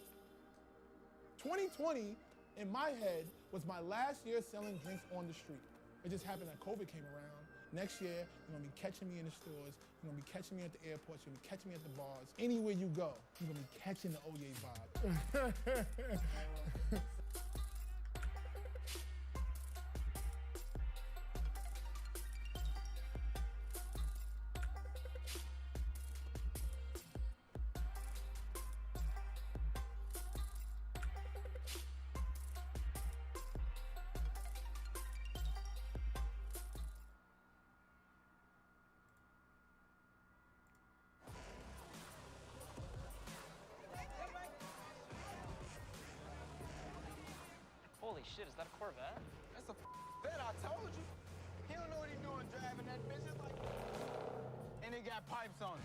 2020, in my head, was my last year selling drinks on the street. It just happened that COVID came around. Next year, you're gonna be catching me in the stores, you're gonna be catching me at the airports, you're gonna be catching me at the bars. Anywhere you go, you're gonna be catching the OYA vibe. Holy shit, is that a Corvette? That's a Corvette, I told you. He don't know what he's doing driving that bitch. It's like... And it got pipes on it.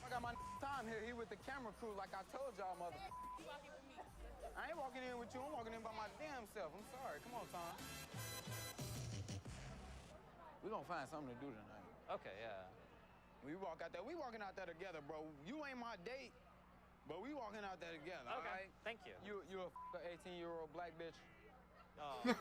I got my time here. He with the camera crew like I told y'all, mother. You walking with me? I ain't walking in with you. I'm walking in by my damn self. I'm sorry. Come on, Tom. We gonna find something to do tonight. Okay, yeah. We walking out there together, bro. You ain't my date. But we walking out there together, all Okay, right? thank you. You a 18-year-old black bitch? Oh.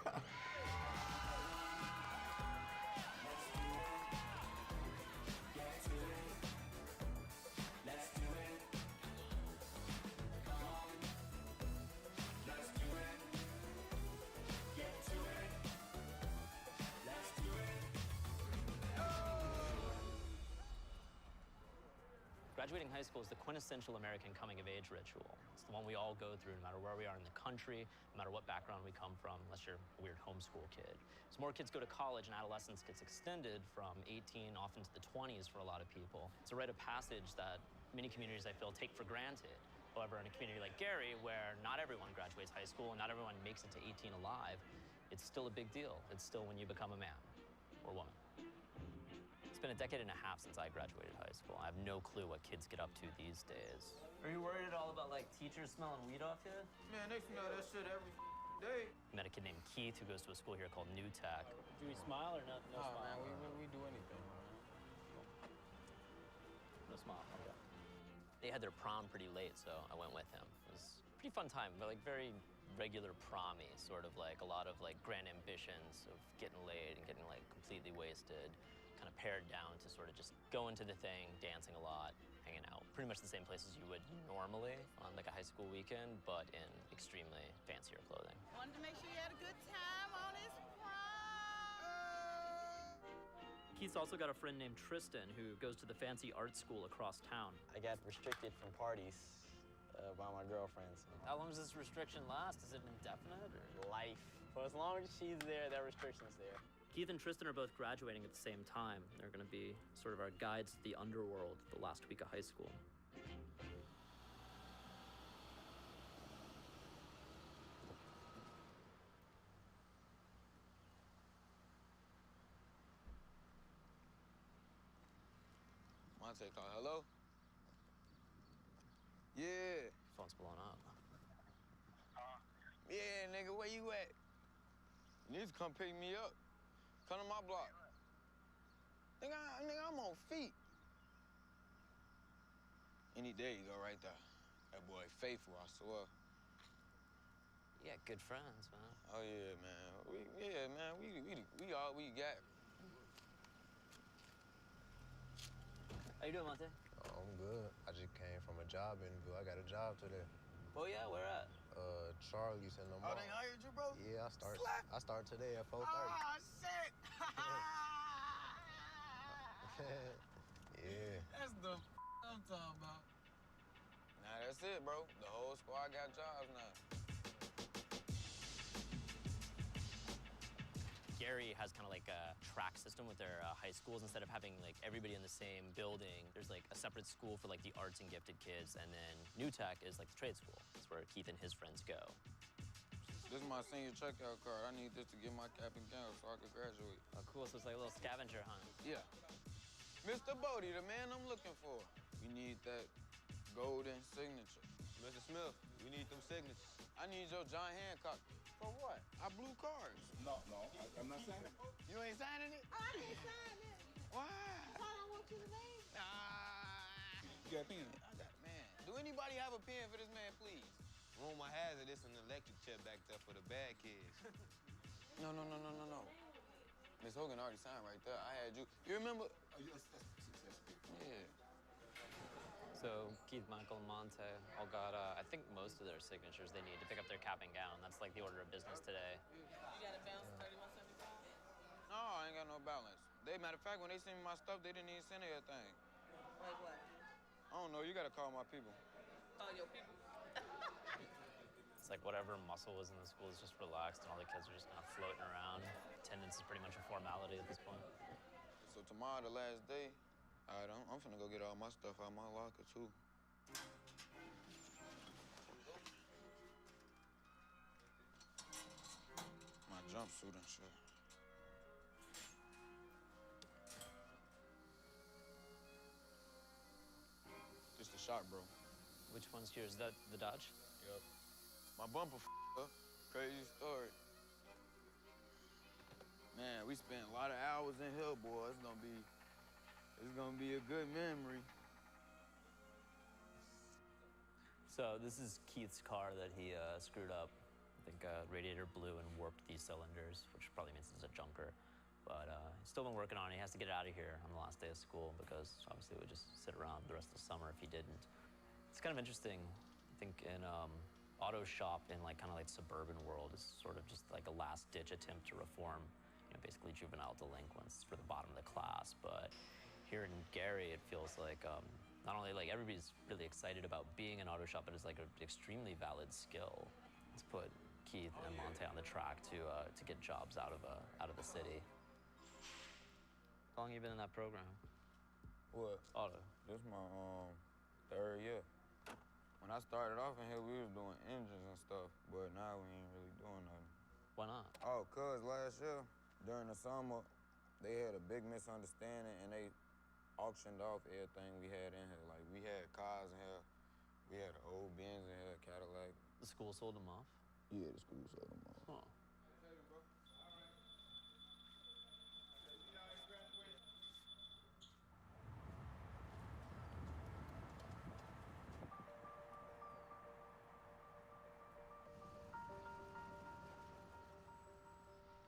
Graduating high school is the quintessential American coming-of-age ritual. It's the one we all go through no matter where we are in the country, no matter what background we come from, unless you're a weird homeschool kid. As more kids go to college and adolescence gets extended from 18 off into the 20s for a lot of people, it's a rite of passage that many communities, I feel, take for granted. However, in a community like Gary, where not everyone graduates high school and not everyone makes it to 18 alive, it's still a big deal. It's still when you become a man or woman. It's been a decade and a half since I graduated high school. I have no clue what kids get up to these days. Are you worried at all about like teachers smelling weed off you? Man, they smell that shit every day. I met a kid named Keith who goes to a school here called New Tech. Do we smile or no? No smile. Man, we do anything, man. No smile. Okay. They had their prom pretty late, so I went with him. It was a pretty fun time, but like very regular prom-y, sort of like a lot of like grand ambitions of getting laid and getting like completely wasted, kind of pared down to sort of just go into the thing, dancing a lot, hanging out. Pretty much the same places you would normally on like a high school weekend, but in extremely fancier clothing. Wanted to make sure you had a good time on his prom. Keith's also got a friend named Tristan who goes to the fancy art school across town. I got restricted from parties by my girlfriends. How long does this restriction last? Is it indefinite or? Life. For as long as she's there, that restriction's there. Keith and Tristan are both graduating at the same time. They're gonna be sort of our guides to the underworld the last week of high school. Monte called. Hello? Yeah. Phone's blowing up. Yeah, nigga, where you at? You need to come pick me up. Come to my block. Nigga, I'm on feet. Any day you go right there. That boy faithful, I swear. Yeah, good friends, man. Oh yeah, man. We all we got. How you doing, Monte? Oh, I'm good. I just came from a job interview. I got a job today. Oh yeah, where at? Charlie's in the mall. Oh, they hired you, bro? Yeah, I start today at 4:30. Oh, shit! Yeah. That's the I'm talking about. Nah, that's it, bro. The whole squad got jobs now. Gary has kind of like a track system with their high schools. Instead of having like everybody in the same building, there's like a separate school for like the arts and gifted kids, and then New Tech is like the trade school. That's where Keith and his friends go. This is my senior checkout card. I need this to get my cap and gown so I can graduate. Oh, cool. So it's like a little scavenger hunt. Yeah. Mr. Bodie, the man I'm looking for. We need that golden signature. Mr. Smith, we need them signatures. I need your John Hancock. For what? I blew cards. No, I'm not signing it. You ain't signing it? I can't sign it. Why? That's all I want you to name. You got a pen? I got, man. Do anybody have a pen for this man, please? Rumor has it it's an electric chair back there for the bad kids. No. Miss Hogan already signed right there. I had you. You remember? Oh, yes, that's Yeah. So Keith, Michael, and Monte all got, I think most of their signatures they need to pick up their cap and gown. That's like the order of business today. You got a bounce 3175? No, I ain't got no balance. Matter of fact, when they sent me my stuff, they didn't even send anything. Like what? I don't know. You gotta call my people. Oh, your people. It's like whatever muscle was in the school is just relaxed, and all the kids are just kind of floating around. Attendance is pretty much a formality at this point. So tomorrow, the last day, all right, I'm finna go get all my stuff out my locker, too. My jumpsuit and shit. Just the shot, bro. Which one's yours? Is that the Dodge? Yep. My bumper up. Crazy story. Man, we spent a lot of hours in here, boy. It's gonna be a good memory. So this is Keith's car that he screwed up. I think radiator blew and warped these cylinders, which probably means it's a junker. But he's still been working on it. He has to get it out of here on the last day of school because obviously it would just sit around the rest of the summer if he didn't. It's kind of interesting. I think in auto shop in like kind of like suburban world is sort of just like a last ditch attempt to reform, basically juvenile delinquents for the bottom of the class. But here in Gary, it feels like not only like everybody's really excited about being an auto shop, but it's like an extremely valid skill. Let's put Keith and Monte on the track to get jobs out of the city. How long have you been in that program? What? Auto. This is my third year. When I started off in here, we was doing engines and stuff, but now we ain't really doing nothing. Why not? Oh, cause last year, during the summer, they had a big misunderstanding and they auctioned off everything we had in here. Like, we had cars in here, we had an old Benz in here, Cadillac. The school sold them off? Yeah, the school sold them off. Huh.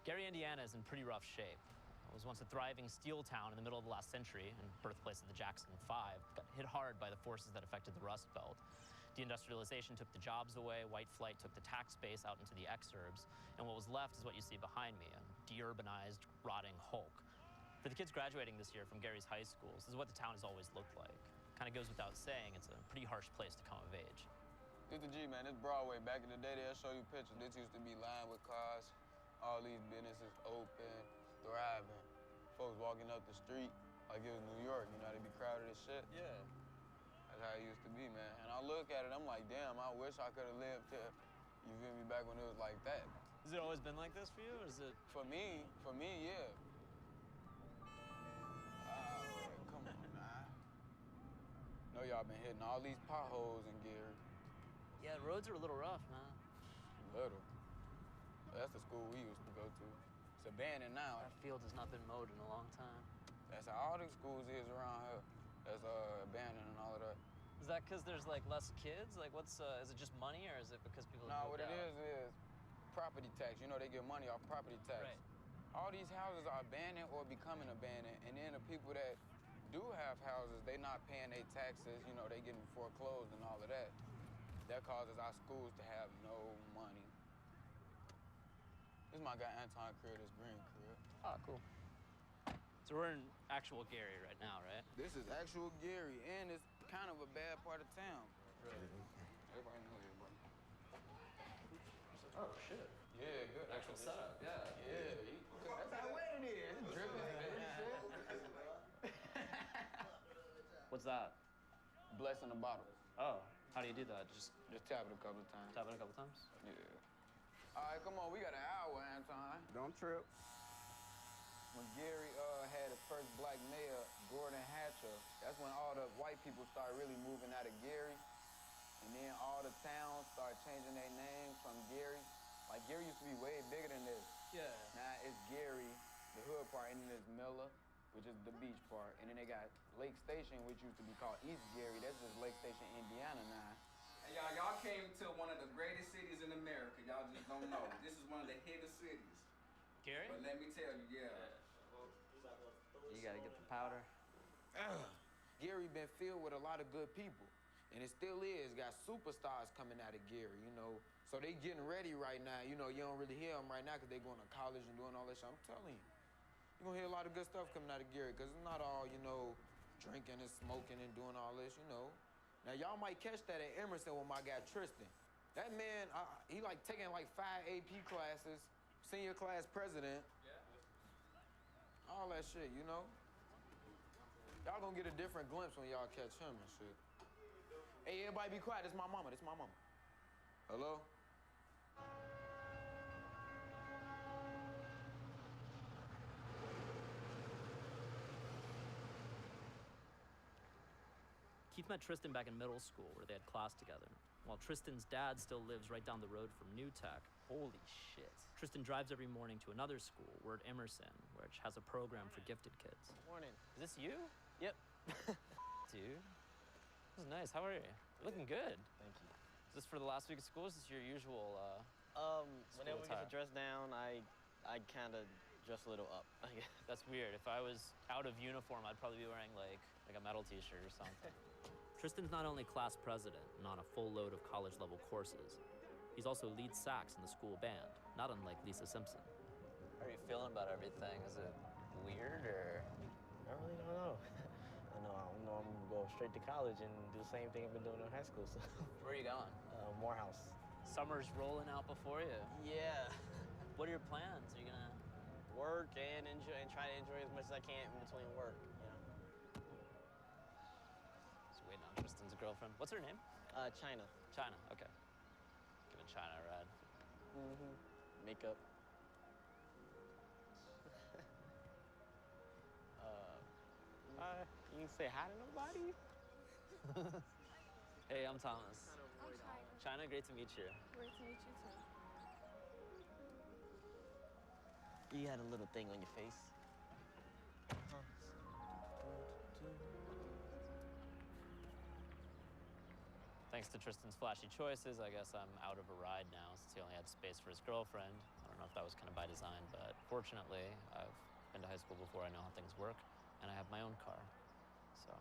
Gary, Indiana is in pretty rough shape. It was once a thriving steel town in the middle of the last century and birthplace of the Jackson 5. Got hit hard by the forces that affected the Rust Belt. Deindustrialization took the jobs away, white flight took the tax base out into the exurbs, and what was left is what you see behind me, a deurbanized, rotting hulk. For the kids graduating this year from Gary's high schools, this is what the town has always looked like. Kind of goes without saying, it's a pretty harsh place to come of age. This the G, man. This Broadway. Back in the day, they'll show you pictures. This used to be lined with cars. All these businesses open, thriving. Folks walking up the street like it was New York. You know, they be crowded as shit. Yeah. That's how it used to be, man. And I look at it, I'm like, damn, I wish I could have lived here. You feel me? Back when it was like that. Has it always been like this for you, or is it? For me, yeah. Come on, man. Know y'all been hitting all these potholes in Gary. Yeah, the roads are a little rough, man. Little. That's the school we used to go to. It's abandoned now. That field has not been mowed in a long time. That's how all the schools is around here. That's abandoned and all of that. Is that because there's like less kids? Like what's, is it just money or is it because people No, have what moved it out? is property tax. You know, they get money off property tax. Right. All these houses are abandoned or becoming abandoned. And then the people that do have houses, they not paying their taxes. You know, they getting foreclosed and all of that. That causes our schools to have no money. This is my guy Anton crib, this green crib. Oh, cool. So we're in actual Gary right now, right? This is actual Gary, and it's kind of a bad part of town. Really? Everybody know everybody. Oh, shit. Yeah, good. Actual setup, yeah. Yeah, that's how wet it is. It's dripping. What's that? Bless in the bottle. Oh, how do you do that? Just tap it a couple of times. Tap it a couple times? Yeah. All right, come on, we got an hour, Anton. Don't trip. When Gary had his first black mayor, Gordon Hatcher, that's when all the white people started really moving out of Gary. And then all the towns started changing their names from Gary. Like, Gary used to be way bigger than this. Yeah. Now it's Gary, the hood part, and then there's Miller, which is the beach part. And then they got Lake Station, which used to be called East Gary. That's just Lake Station, Indiana now. Hey, y'all came to one of the greatest cities in America. Y'all just don't know. This is one of the hidden cities. Gary? But let me tell you, yeah. You gotta get the powder. Gary been filled with a lot of good people. And it still is. Got superstars coming out of Gary, you know. So they getting ready right now. You know, you don't really hear them right now because they going to college and doing all that shit. I'm telling you. You're going to hear a lot of good stuff coming out of Gary because it's not all, you know, drinking and smoking and doing all this, you know. Now, y'all might catch that at Emerson with my guy Tristan. That man, he like taking like 5 AP classes, senior class president. Yeah. All that shit, you know. Y'all gonna get a different glimpse when y'all catch him and shit. Hey, everybody be quiet. This my mama. This my mama. Hello? Keith met Tristan back in middle school where they had class together. While Tristan's dad still lives right down the road from New Tech. Holy shit. Tristan drives every morning to another school, Word Emerson, which has a program for gifted kids. Morning. Is this you? Yep. Dude. This is nice. How are you? You're looking good. Thank you. Is this for the last week of school? Is this your usual, Whenever we get attire? to dress down, I kind of dress a little up, I guess. That's weird. If I was out of uniform, I'd probably be wearing like a metal t-shirt or something. Tristan's not only class president and on a full load of college-level courses, he's also lead sax in the school band, not unlike Lisa Simpson. How are you feeling about everything? Is it weird or? I really don't know. I know I'm gonna go straight to college and do the same thing I've been doing in high school. So. Where are you going? Morehouse. Summer's rolling out before you. Yeah. What are your plans? Are you gonna work and enjoy and try to enjoy as much as I can in between work? You know. Just waiting on Tristan's girlfriend. What's her name? China. China. Okay. Giving China a ride. Mm-hmm. Makeup. You didn't say hi to nobody? Hey, I'm Thomas. I'm China. China, great to meet you. Great to meet you too. You had a little thing on your face. Thanks to Tristan's flashy choices, I guess I'm out of a ride now since he only had space for his girlfriend. I don't know if that was kind of by design, but fortunately, I've been to high school before. I know how things work, and I have my own car. So,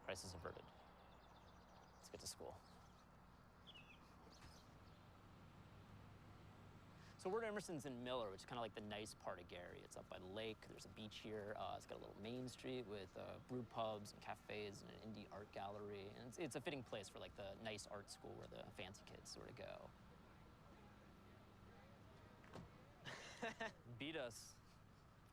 crisis averted. Let's get to school. So we're at Emerson's in Miller, which is kind of like the nice part of Gary. It's up by the lake. There's a beach here. It's got a little main street with brew pubs and cafes and an indie art gallery. And it's a fitting place for like the nice art school where the fancy kids sort of go. Beat us.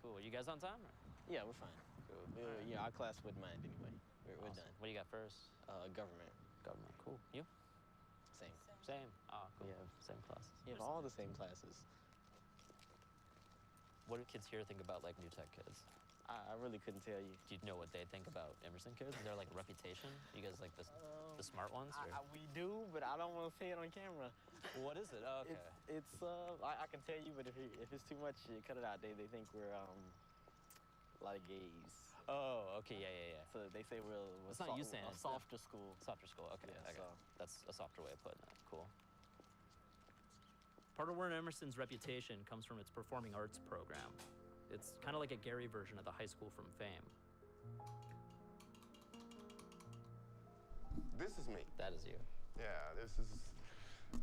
Cool. You guys on time? Or? Yeah, we're fine. Cool. Yeah, our class wouldn't mind anyway. We're Awesome. done. What do you got first? Government. Government. Cool. You? Same. Same. Oh, cool. Yeah. Same classes. You have all the same classes. What do kids here think about like new tech kids? I really couldn't tell you. Do you know what they think about Emerson kids? Is there like a reputation? You guys like the smart ones? Or? We do, but I don't want to say it on camera. What is it? Oh, okay. I can tell you, but if it's too much, you cut it out. They think we're a lot of gays. Oh, okay, yeah. So they say we're it's not you saying a softer school. Softer school, okay. Yeah, okay. so. That's a softer way of putting it. Cool. Part of Warren Emerson's reputation comes from its performing arts program. It's kind of like a Gary version of the high school from fame. This is me. That is you. Yeah, this is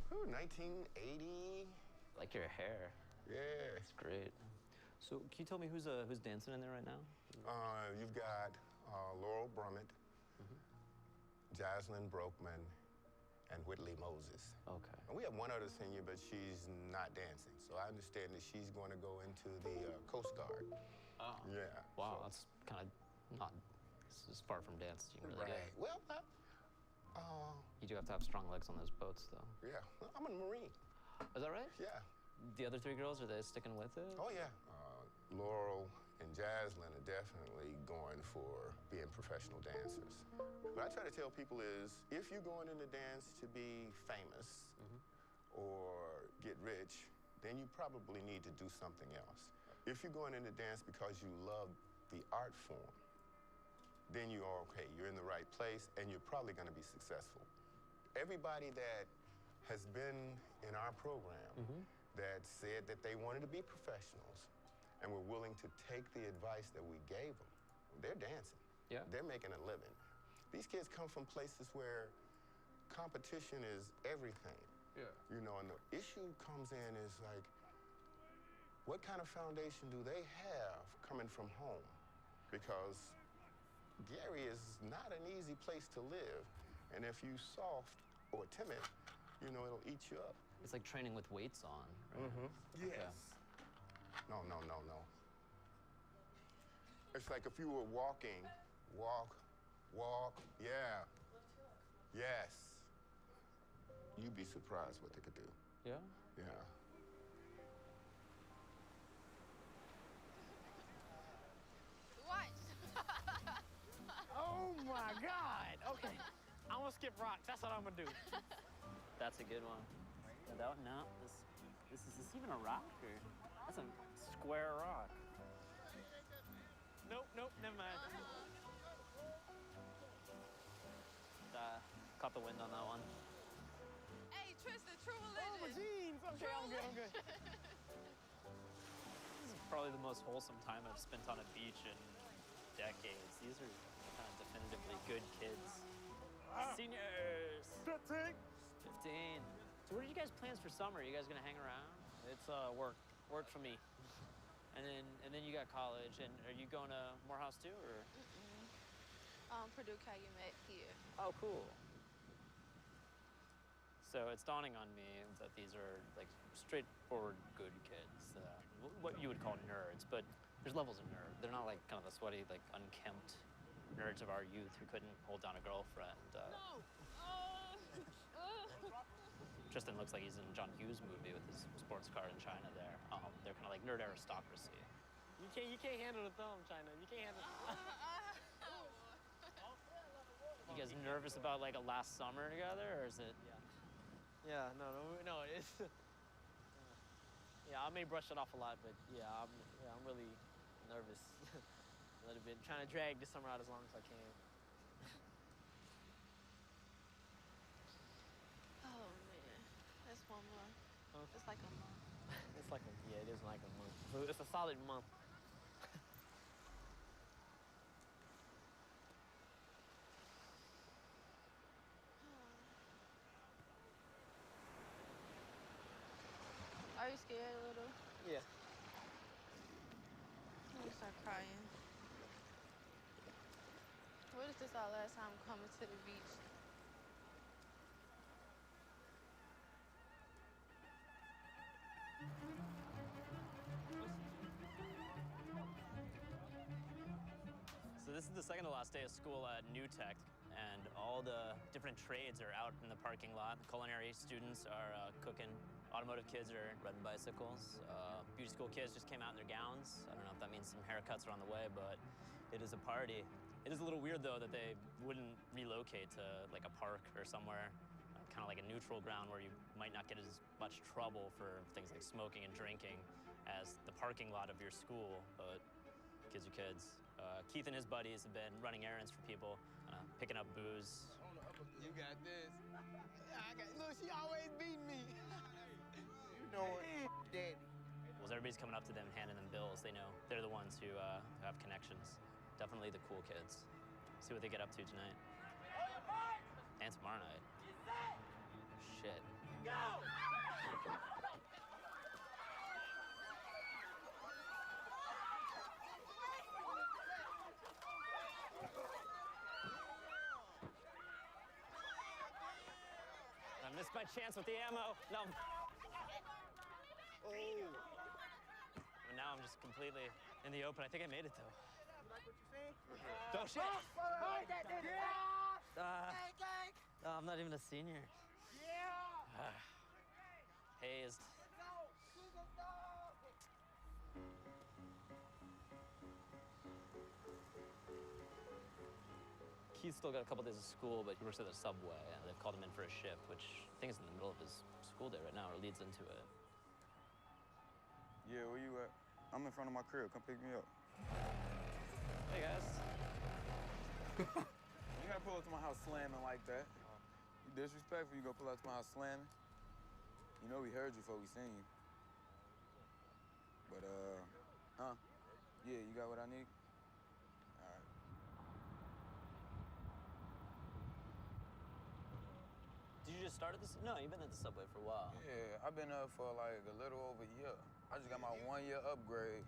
1980. Like your hair. Yeah. It's great. So can you tell me who's dancing in there right now? You've got Laurel Brummett, Jaslyn Brokeman, and Whitley Moses. Okay. And we have one other senior, but she's not dancing. So I understand that she's going to go into the Coast Guard. Oh. Yeah. Wow, that's kind of not as far from dance as you can really get. Well, you do have to have strong legs on those boats, though. Yeah. I'm a Marine. Is that right? Yeah. The other three girls, are they sticking with it? Oh, yeah. Laurel and Jaslyn are definitely going for being professional dancers. What I try to tell people is, if you're going into dance to be famous or get rich, then you probably need to do something else. If you're going into dance because you love the art form, then you are okay. You're in the right place, and you're probably going to be successful. Everybody that has been in our program that said that they wanted to be professionals and were willing to take the advice that we gave them, they're dancing. Yeah. They're making a living. These kids come from places where competition is everything. Yeah. You know, and the issue comes in is like, what kind of foundation do they have coming from home? Because Gary is not an easy place to live. And if you soft or timid, you know, it'll eat you up. It's like training with weights on, right? Yes. Okay. No. It's like if you were walking, walk, yeah. Yes. You'd be surprised what they could do. Yeah? Yeah. What? Oh my God! Okay, I'm gonna skip rocks. That's what I'm gonna do. That's a good one. No, is this even a rock or? That's a square rock. Nope, never mind. Caught the wind on that one. Hey, Tristan, True Religion. Oh, my jeans. Okay, I'm good. This is probably the most wholesome time I've spent on a beach in decades. These are kind of definitively good kids. Seniors. 15. 15. So what are you guys' plans for summer? Are you guys gonna hang around? It's work for me. And then you got college, and are you going to Morehouse too, or? Purdue Calumet here. Oh, cool. So it's dawning on me that these are like straightforward good kids, what you would call nerds, but there's levels of nerd. They're not like kind of the sweaty, like unkempt nerds of our youth who couldn't hold down a girlfriend. No! Tristan looks like he's in a John Hughes movie with his sports car in China there. They're kind of like nerd aristocracy. You can't handle the thumb, China. You can't handle You guys nervous about like a last summer together, or is it? Yeah, no, it is. Yeah, I may brush it off a lot, but yeah, I'm really nervous. A little bit, trying to drag this summer out as long as I can. Oh man, that's 1 month. Huh? It's like a month. It's like it is like a month. So it's a solid month. Are you scared a little? Yeah. I'm gonna start crying. What is this our last time coming to the beach? So this is the second to last day of school at New Tech, and all the different trades are out in the parking lot. The culinary students are cooking. Automotive kids are riding bicycles. Beauty school kids just came out in their gowns. I don't know if that means some haircuts are on the way, but it is a party. It is a little weird, though, that they wouldn't relocate to like a park or somewhere, kind of like a neutral ground where you might not get as much trouble for things like smoking and drinking as the parking lot of your school, but kids are kids. Keith and his buddies have been running errands for people, picking up booze. You got this. Look, she always beat me. You know what? Daddy. Well, as everybody's coming up to them and handing them bills, they know they're the ones who have connections. Definitely the cool kids. See what they get up to tonight. And tomorrow night. Shit. Go! I missed my chance with the ammo. No. Oh. And now I'm just completely in the open. I think I made it, though. Oh, shit. I'm not even a senior. Hazed. Keith's still got a couple days of school, but he works at the Subway, and they've called him in for a shift, which I think is in the middle of his school day right now, or leads into it. Yeah, where you at? I'm in front of my crib. Come pick me up. Hey, guys. You gotta pull up to my house slamming like that. You disrespectful, you gonna pull up to my house slamming? You know we heard you before we seen you. But, huh? Yeah, you got what I need? All right. Did you just start at this? No, you've been at the Subway for a while. Yeah, I've been up for like a little over a year. I just got my 1-year upgrade.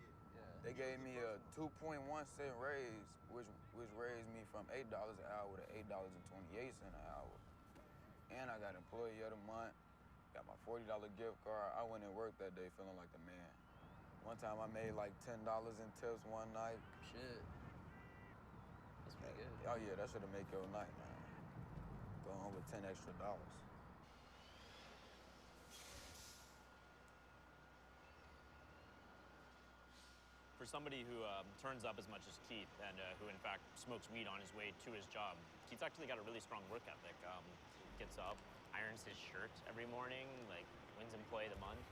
They gave me a 2.1-cent raise, which raised me from $8 an hour to $8.28 an hour. And I got employee of the month, got my $40 gift card. I went and worked that day feeling like the man. One time I made like $10 in tips one night. Shit. That's pretty good. Oh yeah, that should've made your night, man. Go home with 10 extra dollars. For somebody who turns up as much as Keith and who, in fact, smokes weed on his way to his job, Keith's actually got a really strong work ethic. Gets up, irons his shirt every morning, like wins Employee of the Month.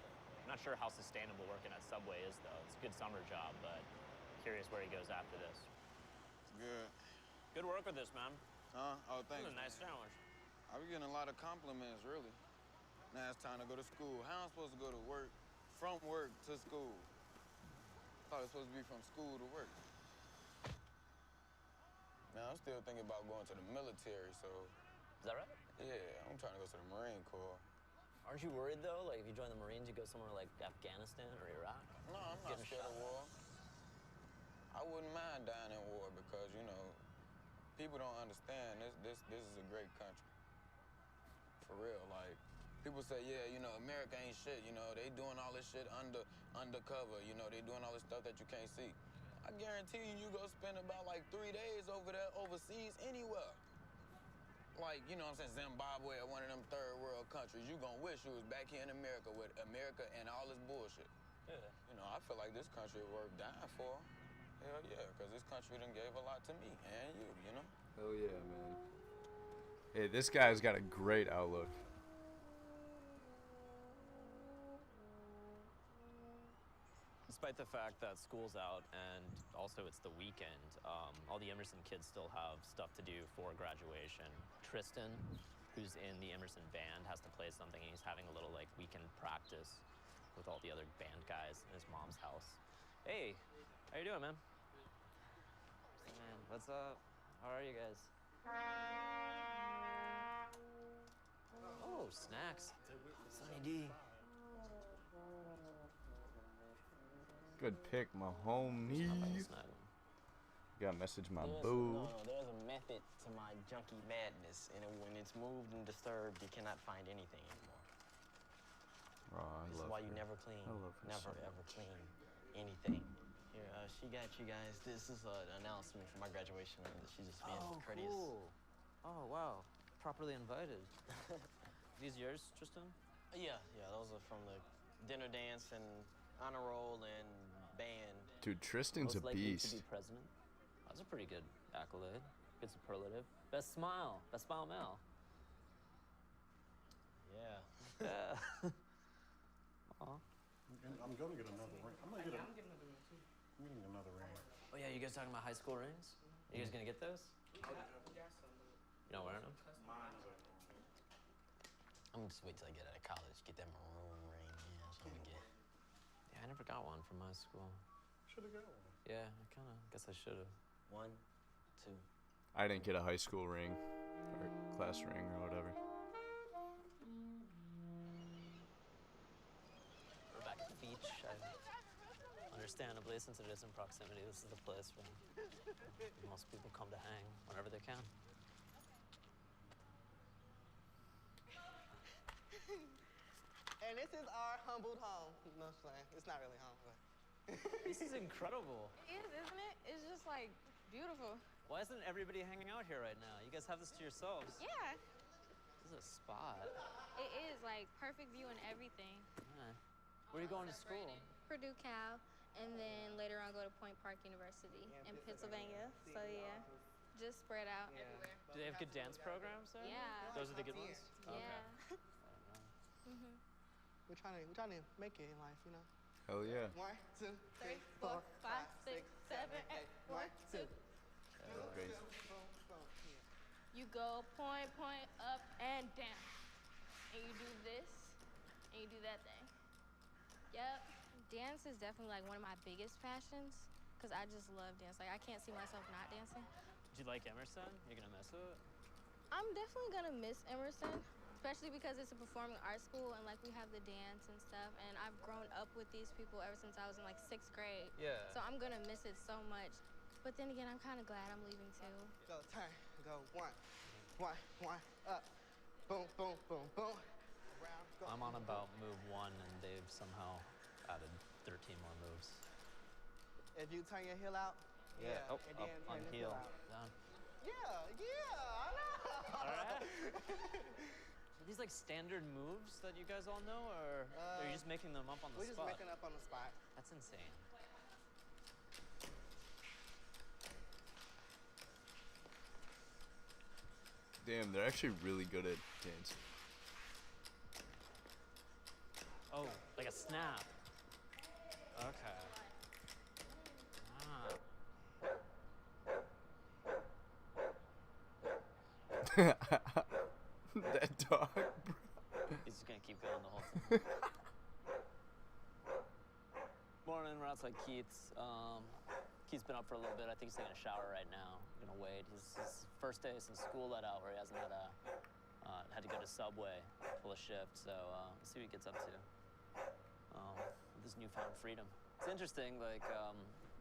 I'm not sure how sustainable working at Subway is, though. It's a good summer job, but curious where he goes after this. Good. Good work with this, man. Huh? Oh, thanks. This is a nice sandwich. I be getting a lot of compliments, really. Now it's time to go to school. How am I supposed to go to work, from work to school? I thought it was supposed to be from school to work. Now, I'm still thinking about going to the military, so... Is that right? Yeah, I'm trying to go to the Marine Corps. Aren't you worried, though? Like, if you join the Marines, you go somewhere like Afghanistan or Iraq? No, I'm not scared of war. I wouldn't mind dying in war because, you know, people don't understand this is a great country. For real, like, people say, yeah, you know, America ain't shit, you know, they doing all this shit undercover, you know, they doing all this stuff that you can't see. I guarantee you go spend about like 3 days over there overseas anywhere. Like, you know what I'm saying, Zimbabwe or one of them third world countries, you gonna wish you was back here in America with America and all this bullshit. Yeah. You know, I feel like this country is worth dying for. Hell yeah, because this country done gave a lot to me and you know? Hell yeah, man. Hey, this guy's got a great outlook. Despite the fact that school's out and also it's the weekend, all the Emerson kids still have stuff to do for graduation. Tristan, who's in the Emerson band, has to play something, and he's having a little like weekend practice with all the other band guys in his mom's house. Hey, how you doing, man? Hey, man, what's up? How are you guys? Oh, snacks. Sunny D. Good pick, my homie. Gotta message my boo. There's a method to my junkie madness, and when it's moved and disturbed, you cannot find anything anymore. Oh, I This is love why her. you never clean. I love her Never, so ever much. clean anything. Here, she got you guys. This is an announcement for my graduation ring that she's just being courteous. Cool. Oh, wow. Properly invited. These yours, Tristan? Yeah, those are from the dinner dance and honor roll and band. Dude, Tristan's Most a likely beast. to be president. That's a pretty good accolade. Good superlative. Best smile Mel. Yeah. Yeah. Aw. I'm gonna get another ring. I'm gonna get another ring too. I'm getting another ring. Oh yeah, you guys talking about high school rings? Are you guys gonna get those? You're not wearing them? I'm gonna just wait till I get out of college, get that maroon ring. Yeah, that's what I'm gonna get. Yeah, I never got one from my school. Should've got one. Yeah, I kinda guess I should've. 1, 2. I didn't get a high school ring or class ring or whatever. We're back at the beach. Understandably, since it is in proximity, this is the place where most people come to hang whenever they can. And this is our humbled home. No, I'm saying. It's not really home, but. This is incredible. It is, isn't it? It's just like beautiful. Why isn't everybody hanging out here right now? You guys have this to yourselves. Yeah, This is a spot. it is like perfect view and everything. Yeah. Where are you going to school? Purdue Cal, and then later on go to Point Park University in Pennsylvania. So yeah, just spread out everywhere. Do they have good dance programs there? Yeah. Those are the good ones? Yeah. Mhm. We're trying to make it in life, you know. Hell yeah. 1, 2, 3, 4, 5, 6, 7, 8. 1, 2. Crazy. You go point, up, and down. And you do this, and you do that thing. Yep. Dance is definitely like one of my biggest passions, because I just love dance. Like, I can't see myself not dancing. Did you like Emerson? You're gonna miss it? I'm definitely gonna miss Emerson, especially because it's a performing arts school and like we have the dance and stuff. And I've grown up with these people ever since I was in like 6th grade. Yeah. So I'm gonna miss it so much. But then again, I'm kind of glad I'm leaving too. Go turn, go 1, 1, up, boom, boom, boom, boom. Round, go. I'm on about move 1, and they've somehow added 13 more moves. If you turn your heel out, Yeah. Oh, and up then on turn the heel. out. Down. Yeah, I know. All right. Are these like standard moves that you guys all know, or are you just making them up on the We're spot? just making up on the spot. That's insane. Damn, they're actually really good at dancing. Oh, like a snap. Okay. That dog, bro. He's just gonna keep going the whole time. Morning, we're outside Keith's. Keith's been up for a little bit. I think he's taking a shower right now. Gonna wait. His first day since school let out, where he hasn't had to go to Subway, pull a shift. So let's see what he gets up to. With this newfound freedom. It's interesting, like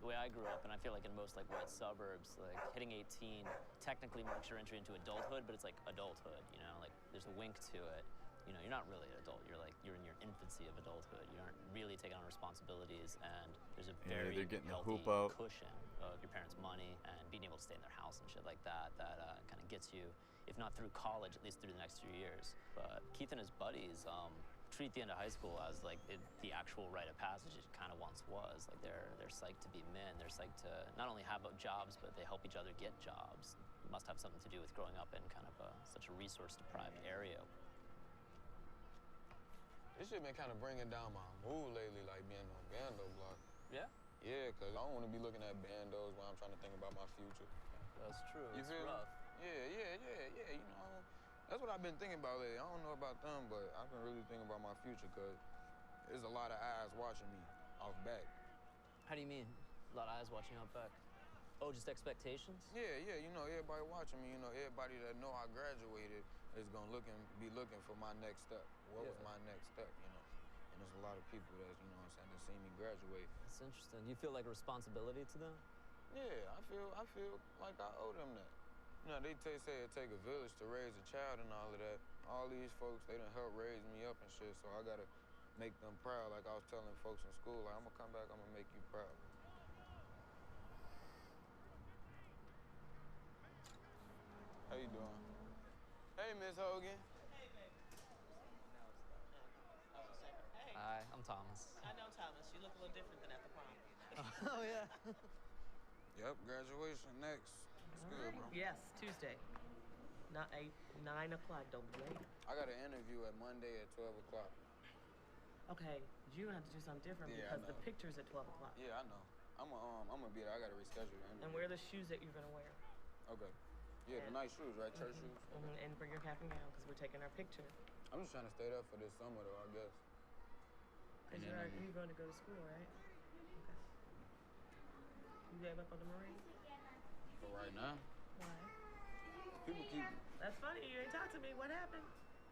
the way I grew up, and I feel like in most like white suburbs, like hitting 18 technically marks your entry into adulthood, but it's like adulthood. You know, like there's a wink to it. You know, you're not really an adult. You're in your infancy of adulthood. You aren't really taking on responsibilities, and there's a Yeah, very they're getting the healthy hoop out. cushion of your parents' money and being able to stay in their house and shit like that. That kind of gets you, if not through college, at least through the next 3 years. But Keith and his buddies, treat the end of high school as like the actual rite of passage it kind of once was. Like they're psyched to be men. They're psyched to not only have jobs, but they help each other get jobs. It must have something to do with growing up in kind of such a resource-deprived area. This shit been kind of bringing down my mood lately, like being on bando block. Yeah? Yeah, because I don't want to be looking at bandos while I'm trying to think about my future. That's true. You It's feel rough. me? Yeah, you know. That's what I've been thinking about lately. I don't know about them, but I've been really thinking about my future because there's a lot of eyes watching me off back. How do you mean? A lot of eyes watching out back. Oh, just expectations? Yeah, you know, everybody watching me, you know, everybody that know I graduated is gonna be looking for my next step. What was my next step, you know? And there's a lot of people that's, you know what I'm saying, that seen me graduate. That's interesting. You feel like a responsibility to them? Yeah, I feel like I owe them that. You know, they say it take a village to raise a child and all of that. All these folks, they done helped raise me up and shit, so I gotta make them proud. Like I was telling folks in school, like, I'm gonna come back, I'm gonna make you proud. How you doing? Hey, Miss Hogan. Hey, baby. Hi, I'm Thomas. I know Thomas. You look a little different than at the prom. Oh, yeah. Yep, graduation next. It's good, bro. Yes, Tuesday. Not 9 o'clock. Don't be late. I got an interview at Monday at 12 o'clock. Okay, you're gonna have to do something different Yeah, I because the know. picture's at 12 o'clock. Yeah, I know. I'm gonna be there. I gotta reschedule the interview. And wear the shoes that you're gonna wear. Okay. Yeah, the nice shoes, right? Church shoes? Okay. And bring your cap and gown because we're taking our picture. I'm just trying to stay there for this summer, though, I guess. Because you're going to go to school, right? Okay. You gave up on the Marine? For right now, Why? people keep You ain't talked to me. What happened?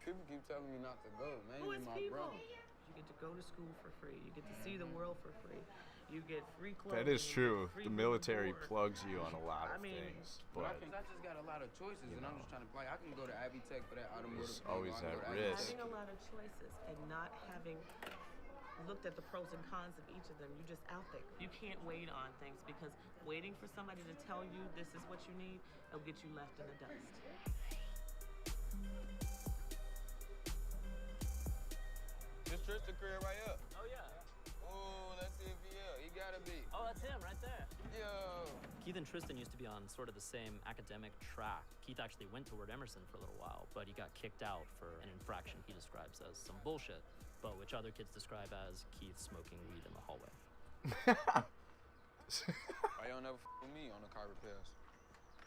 People keep telling me not to go, Who mainly is my people? brother. You get to go to school for free. You get to see the world for free. You get free clothes. That is true. Free The food and military board. plugs you on a lot of I mean, things, But I but think I just got a lot of choices, and I'm just trying to, like, I can go to Abbey Tech for that automotive. There's thing, always or I can that go to Abbey risk. Tech. having a lot of choices and not having looked at the pros and cons of each of them, you're just out there. You can't wait on things because waiting for somebody to tell you this is what you need, it'll get you left in the dust. This Tristan crib right here. Oh, yeah. Oh, let's see if he is. He gotta be. Oh, that's him right there. Yo. Keith and Tristan used to be on sort of the same academic track. Keith actually went to Ward Emerson for a little while, but he got kicked out for an infraction he describes as some bullshit, but which other kids describe as Keith smoking weed in the hallway. Why y'all never with me on the car repairs?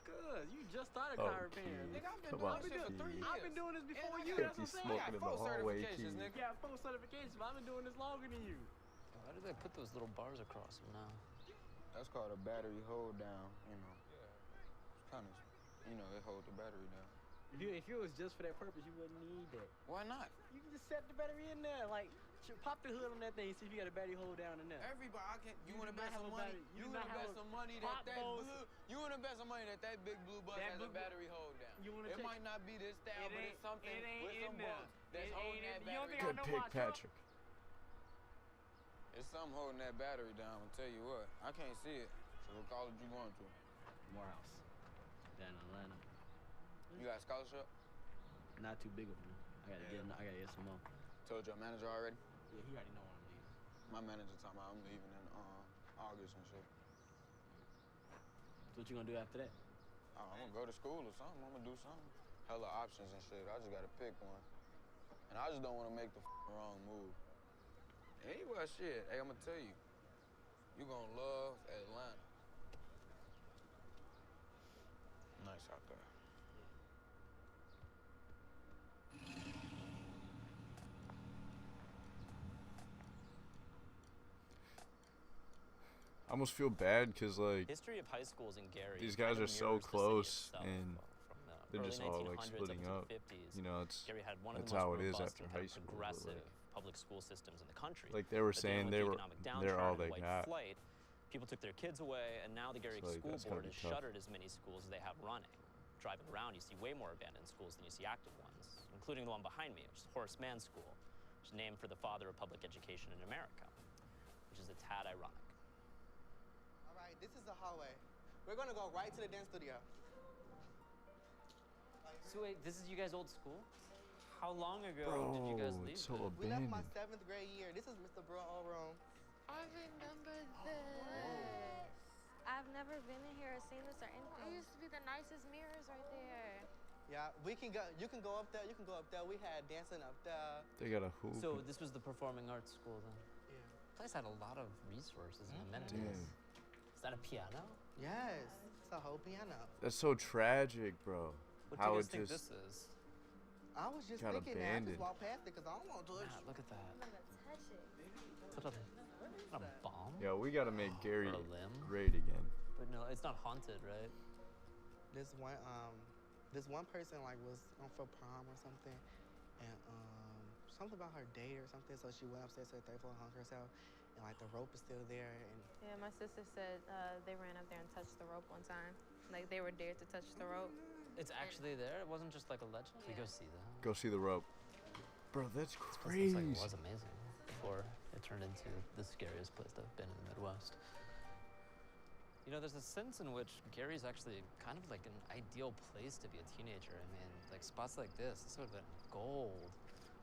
Cause you just started Oh, car repairing. Keith. Nigga, I've been Come doing on, this shit for 3 Keith. years. I've been doing this before And you. I That's what I'm saying. Smoking in the hallway, certifications, Keith. nigga. You got 4 certifications, but I've been doing this longer than you. Why do they put those little bars across them now? That's called a battery hold down, you know. It's kind of, you know, it holds the battery down. If it was just for that purpose, you wouldn't need that. Why not? You can just set the battery in there. Like, pop the hood on that thing, see if you got a battery hold down in there. Everybody, I can. You You want to do bet not have some a money? battery. You do want not to have bet a some money pop that goes- blue? You want to bet some money that big blue bus That has blue a battery hold down? You wanna It check- might not be this style, It but ain't- it's something it ain't with in some there. bugs that's It holding ain't that in- you don't battery. think I Good know pick, my truck? Patrick. It's something holding that battery down. I'll tell you what. I can't see it. So what college you going to? Morehouse. Down in Atlanta. You got a scholarship? Not too big of one. I gotta get some more. Told your manager already? Yeah, he already know when I'm leaving. My manager talking about I'm leaving in August and shit. So what you gonna do after that? I'm gonna go to school or something. I'm gonna do something. Hella options and shit. I just gotta pick one. And I just don't want to make the wrong move. Anyway, shit. Hey, I'm gonna tell you. You gonna love Atlanta. Nice out there. I almost feel bad because like History of high schools in Gary. these kind guys of are so mirrors the city close itself. and From the they're early just all like 1900s splitting up up. to the 50s. You know, it's Gary had one of that's the most how it is robust after and high kind of school. But, progressive like, public school systems in the country. Like they were But dealing saying, with they the were economic they're all downturn they and white got. flight, people took their kids away, and now the Gary So, like, School that's gotta Board be has tough. shuttered as many schools as they have running. Driving around, you see way more abandoned schools than you see active ones, including the one behind me, which is Horace Mann School, which is named for the father of public education in America, which is a tad ironic. All right, this is the hallway. We're gonna go right to the dance studio. So wait, this is you guys' old school? How long ago Bro, did you guys leave? it's so then? We left my abandoned. 7th grade year. This is Mr. Bro room. I remember this. I've never been in here or seen this or anything. It used to be the nicest mirrors right there. Yeah, we can go. You can go up there. You can go up there. We had dancing up there. They got a hoop. So this was the performing arts school then? Yeah. The place had a lot of resources and amenities. Damn. Is that a piano? Yes, it's a whole piano. That's so tragic, bro. What How do you it guys think just this is? I was just got thinking that. I abandoned. just walked past it because I don't want to touch. Matt, look at that. I'm not gonna touch it. Is that a bomb? Yo, we gotta make Gary Or a limb? great again. But no, it's not haunted, right? This one person like was on for prom or something, and something about her date or something. So she went upstairs to the third floor and hung herself, and like the rope is still there. And Yeah, my sister said they ran up there and touched the rope one time. Like they were dared to touch the rope. It's actually there? It wasn't just like a legend? Can we go see that? Go see the rope. Bro, that's This place crazy. looks like it was amazing before it turned into the scariest place I've been in the Midwest. You know, there's a sense in which Gary's actually kind of like an ideal place to be a teenager. I mean, like spots like this would have been gold.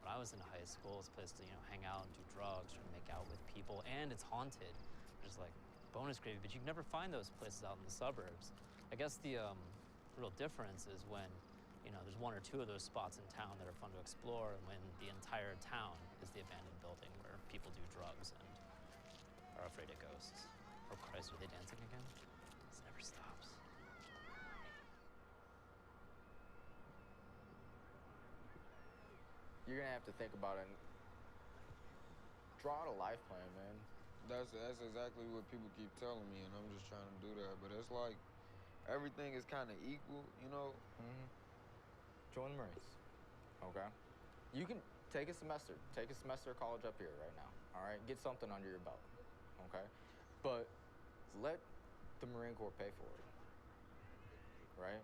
When I was in high school, it's a place to, hang out and do drugs, try to make out with people, and it's haunted, which is like bonus gravy, but you can never find those places out in the suburbs. I guess the real difference is when, there's one or two of those spots in town that are fun to explore, and when the entire town is the abandoned building where people do drugs and are afraid of ghosts. Oh Christ, are they dancing again? This never stops. You're gonna have to think about it. Draw out a life plan, man. That's exactly what people keep telling me, and I'm just trying to do that. But it's like everything is kind of equal, Join the Marines, okay? You can take a semester of college up here right now, all right? Get something under your belt, okay? But let the Marine Corps pay for it, right?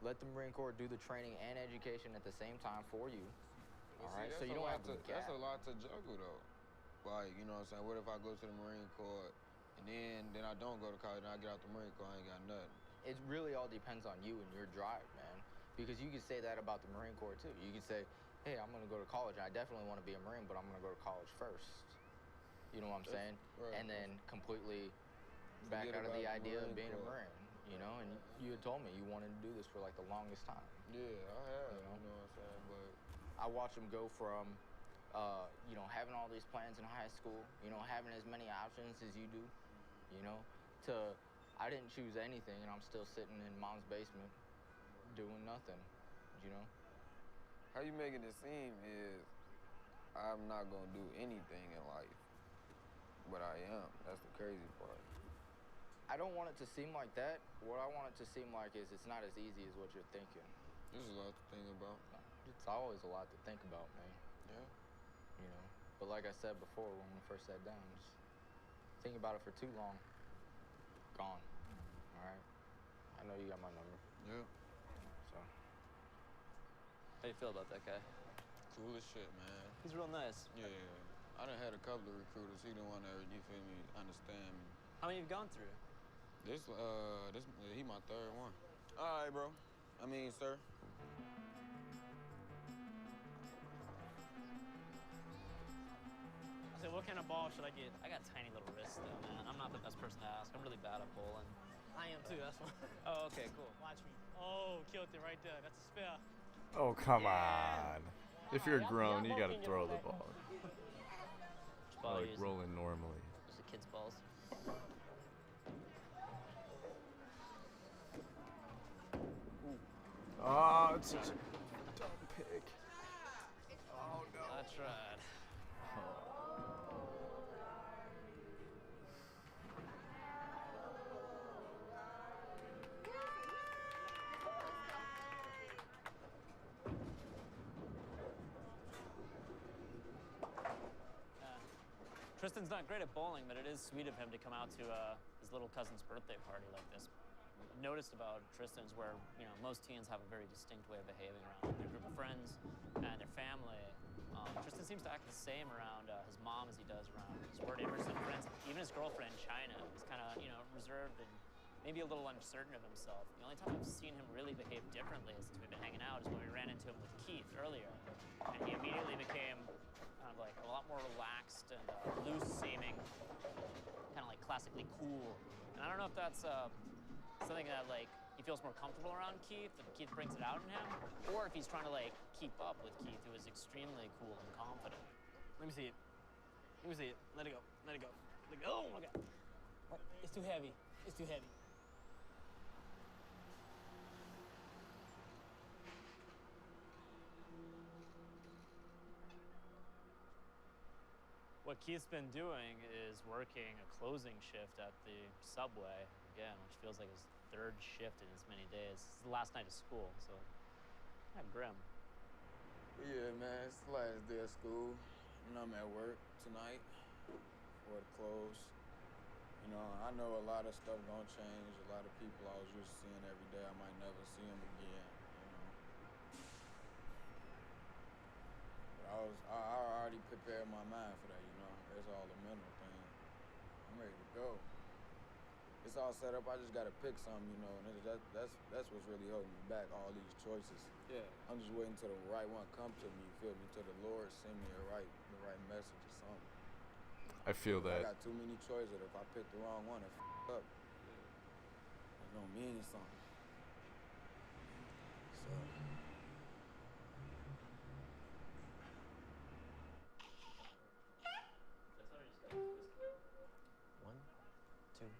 Let the Marine Corps do the training and education at the same time for you, all right? So you don't have to That's a lot to juggle, though. Like, you know what I'm saying? What if I go to the Marine Corps and then I don't go to college and I get out the Marine Corps, I ain't got nothing? It really all depends on you and your drive, man. Because you could say that about the Marine Corps, too. You could say, hey, I'm going to go to college. I definitely want to be a Marine, but I'm going to go to college first. You know what I'm saying? Right. And then completely back Forget out of the about the idea of Marine being a Corps. Marine, And you had told me you wanted to do this for, like, the longest time. Yeah, I have, You know? you know what I'm saying? But I watched him go from, having all these plans in high school, having as many options as you do, to I didn't choose anything, and I'm still sitting in mom's basement doing nothing, how you making it seem is I'm not gonna do anything in life, but I am. That's the crazy part. I don't want it to seem like that. What I want it to seem like is it's not as easy as what you're thinking. There's a lot to think about. It's always a lot to think about, man. Yeah. But like I said before when we first sat down, just think about it for too long. Gone. All right? I know you got my number. Yeah. So. How you feel about that guy? Cool as shit, man. He's real nice. Yeah. I done had a couple of recruiters. He didn't want to, you feel me, understand me. How many have you gone through? He my third one. All right, bro. Sir. I said, what kind of ball should I get? I got tiny little wrists, though, man. I'm not the best person to ask. I'm really bad at bowling. I am too, that's why. Oh, okay, cool. Watch me. Oh, killed it right there. That's a spare. Oh, come on. If you're grown, you gotta throw the ball. Which ball are you Like using? rolling normally. Just the kids' balls. Oh, it's such a dumb pick. Oh, no. I tried. Tristan's not great at bowling, but it is sweet of him to come out to his little cousin's birthday party like this. I've noticed about Tristan's where, most teens have a very distinct way of behaving around their group of friends and their family. Tristan seems to act the same around his mom as he does around his work neighbors and friends. Even his girlfriend, China, is kind of, reserved and maybe a little uncertain of himself. The only time I've seen him really behave differently since we've been hanging out is when we ran into him with Keith earlier. And he immediately became kind of like a lot more relaxed and loose-seeming, kind of like classically cool. And I don't know if that's something that like he feels more comfortable around Keith, and Keith brings it out in him, or if he's trying to like keep up with Keith, who is extremely cool and confident. Let me see it. Let me see it. Let it go. Let it go. Let it go. Oh my God. It's too heavy. It's too heavy. What Keith's been doing is working a closing shift at the Subway, again, which feels like his third shift in as many days. This is the last night of school, so kind of grim. Yeah, man, it's the last day of school, and I'm at work tonight before it close. You know, I know a lot of stuff gonna change. A lot of people I was used to seeing every day, I might never see them again, you know. But I already prepared my mind for that, you know. It's all a mental thing. I'm ready to go. It's all set up. I just gotta pick something, you know, and that's what's really holding me back. All these choices. Yeah. I'm just waiting till the right one come to me. You feel me? Till the Lord send me the right message or something. I feel that. I got too many choices. If I pick the wrong one, it up. It don't mean something. So. One, two,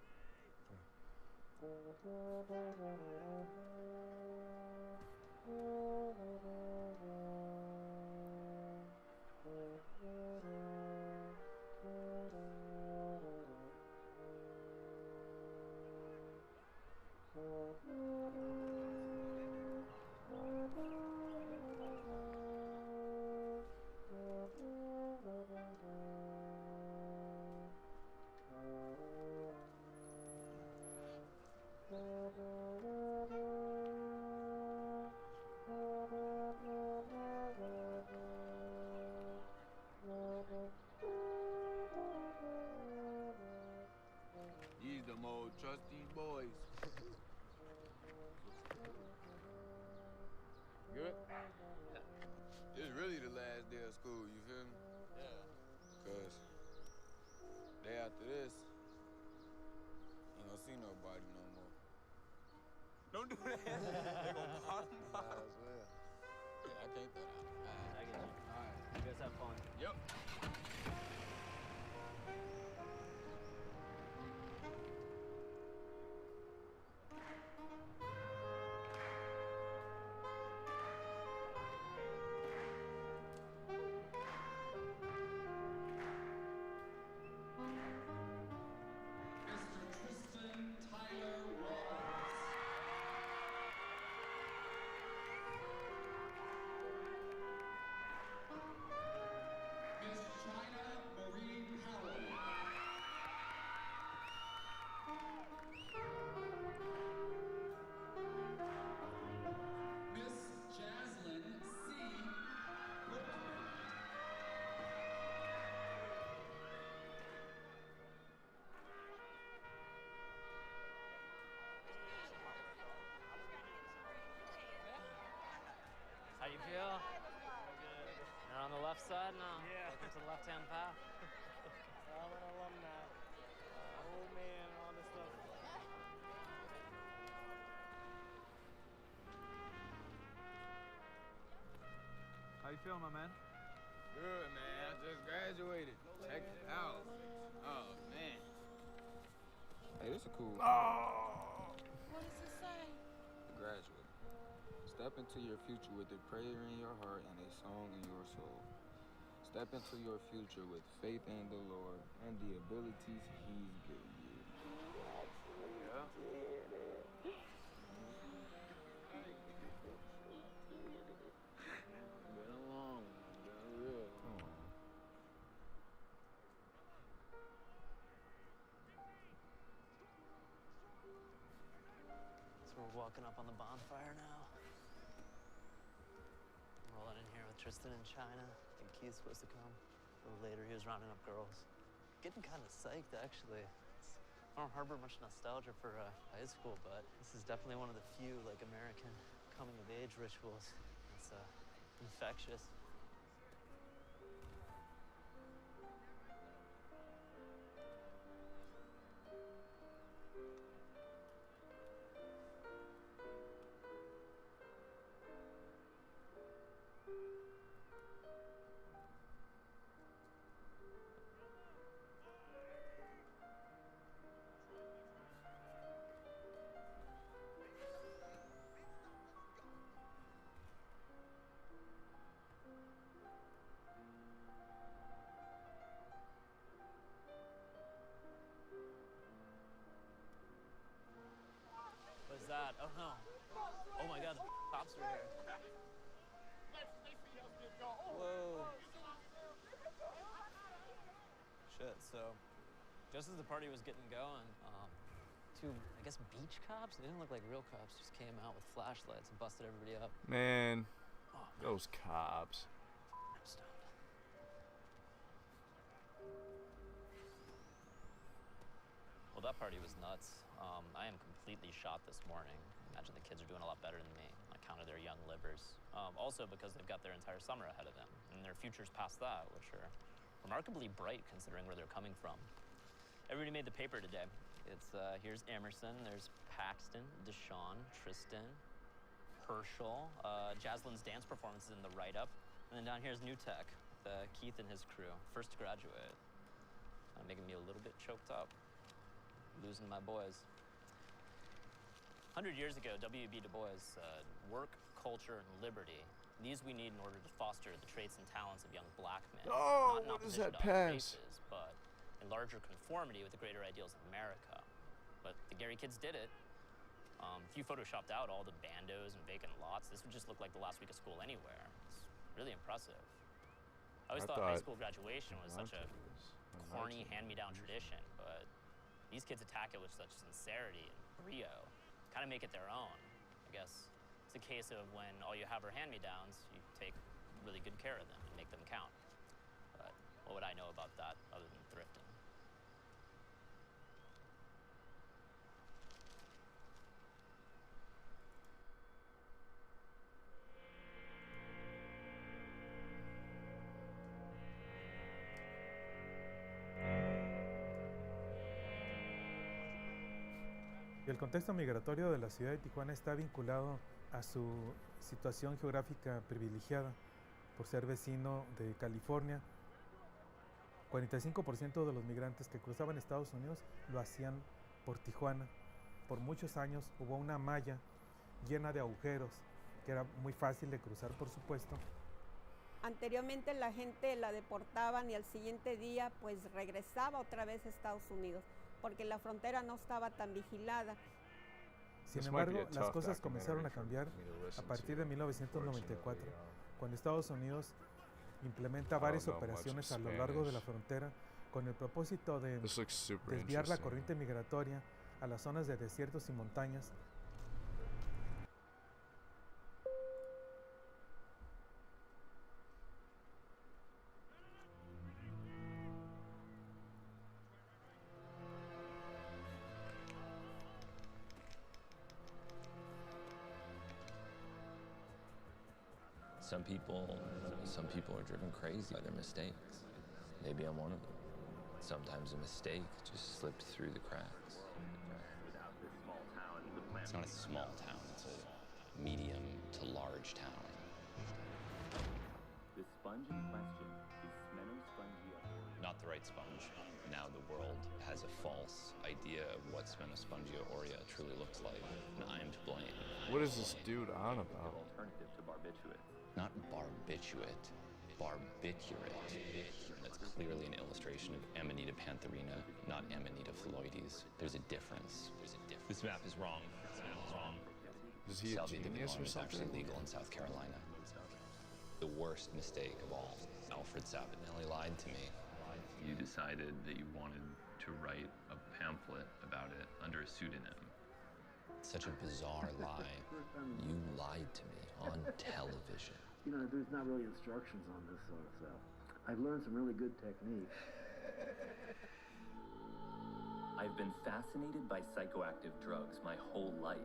These them old trusty boys. Good? This really the last day of school, you feel me? Yeah. Cause day after this, ain't gonna see nobody no more. Don't do that. They gonna bottom out. Yeah, I can't throw that. I get you. All right. You guys have fun. Yep. How you feel? Good. You're on the left side now? Yeah. Welcome to the left-hand path. I'm an alumni. Old man and all this stuff. How you feeling, my man? Good, man. I just graduated. Check it out. Oh, man. Hey, this is cool. Oh! What does it say? Graduate. Step into your future with a prayer in your heart and a song in your soul. Step into your future with faith in the Lord and the abilities He's given you. Yeah. Been a long one. Been a real long one. So we're walking up on the bonfire now. I'm rolling in here with Tristan and China. I think Keith's supposed to come. A little later, he was rounding up girls. Getting kind of psyched, actually. I don't harbor much nostalgia for high school, but this is definitely one of the few like American coming-of-age rituals. It's infectious. What's that? Oh no. Oh my god, the cops are here. Whoa. Shit, so just as the party was getting going, two, I guess, beach cops? They didn't look like real cops, just came out with flashlights and busted everybody up. Man, those cops. I'm stoned. Well, that party was nuts. I am completely shot this morning. I imagine the kids are doing a lot better than me on account of their young livers. Also because they've got their entire summer ahead of them, and their futures past that, which are remarkably bright considering where they're coming from. Everybody made the paper today. It's, here's Emerson, there's Paxton, Deshaun, Tristan, Herschel, Jaslyn's dance performance is in the write-up, and then down here's New Tech, Keith and his crew, first to graduate. Making me a little bit choked up. Losing my boys. 100 years ago, W.B. Du Bois said, work, culture, and liberty. These we need in order to foster the traits and talents of young black men. Oh, not in what does opposition that to other pass? races, but in larger conformity with the greater ideals of America. But the Gary kids did it. If you photoshopped out all the bandos and vacant lots, this would just look like the last week of school anywhere. It's really impressive. I always thought high school graduation was such a corny hand-me-down tradition, but these kids attack it with such sincerity and brio, kind of make it their own. I guess it's a case of when all you have are hand-me-downs, you take really good care of them and make them count. But what would I know about that other than thrifting? El contexto migratorio de la ciudad de Tijuana está vinculado a su situación geográfica privilegiada por ser vecino de California. 45% de los migrantes que cruzaban Estados Unidos lo hacían por Tijuana. Por muchos años hubo una malla llena de agujeros que era muy fácil de cruzar, por supuesto. Anteriormente la gente la deportaban y al siguiente día pues regresaba otra vez a Estados Unidos, porque la frontera no estaba tan vigilada. Sin embargo, las cosas comenzaron a cambiar a partir de 1994, cuando Estados Unidos implementa varias operaciones a lo largo de la frontera con el propósito de desviar la corriente migratoria a las zonas de desiertos y montañas. Some people are driven crazy by their mistakes. Maybe I'm one of them. Sometimes a mistake just slipped through the cracks. It's not a small town, it's a medium to large town. The sponge in question is Smenospongia. Not the right sponge. Now the world has a false idea of what Smenospongia aurea truly looks like, and I'm to blame. What is this dude on about? Alternative to barbiturate. Not barbiturate, barbiturate. That's clearly an illustration of Amanita pantherina, not Amanita phalloides. There's a difference. This map is wrong. Is he a genius or is something? actually legal in South Carolina. The worst mistake of all. Alfred Sabatini lied to me. You decided that you wanted to write a pamphlet about it under a pseudonym. Such a bizarre lie. You lied to me on television. You know, there's not really instructions on this sort of stuff. I've learned some really good techniques. I I've been fascinated by psychoactive drugs my whole life.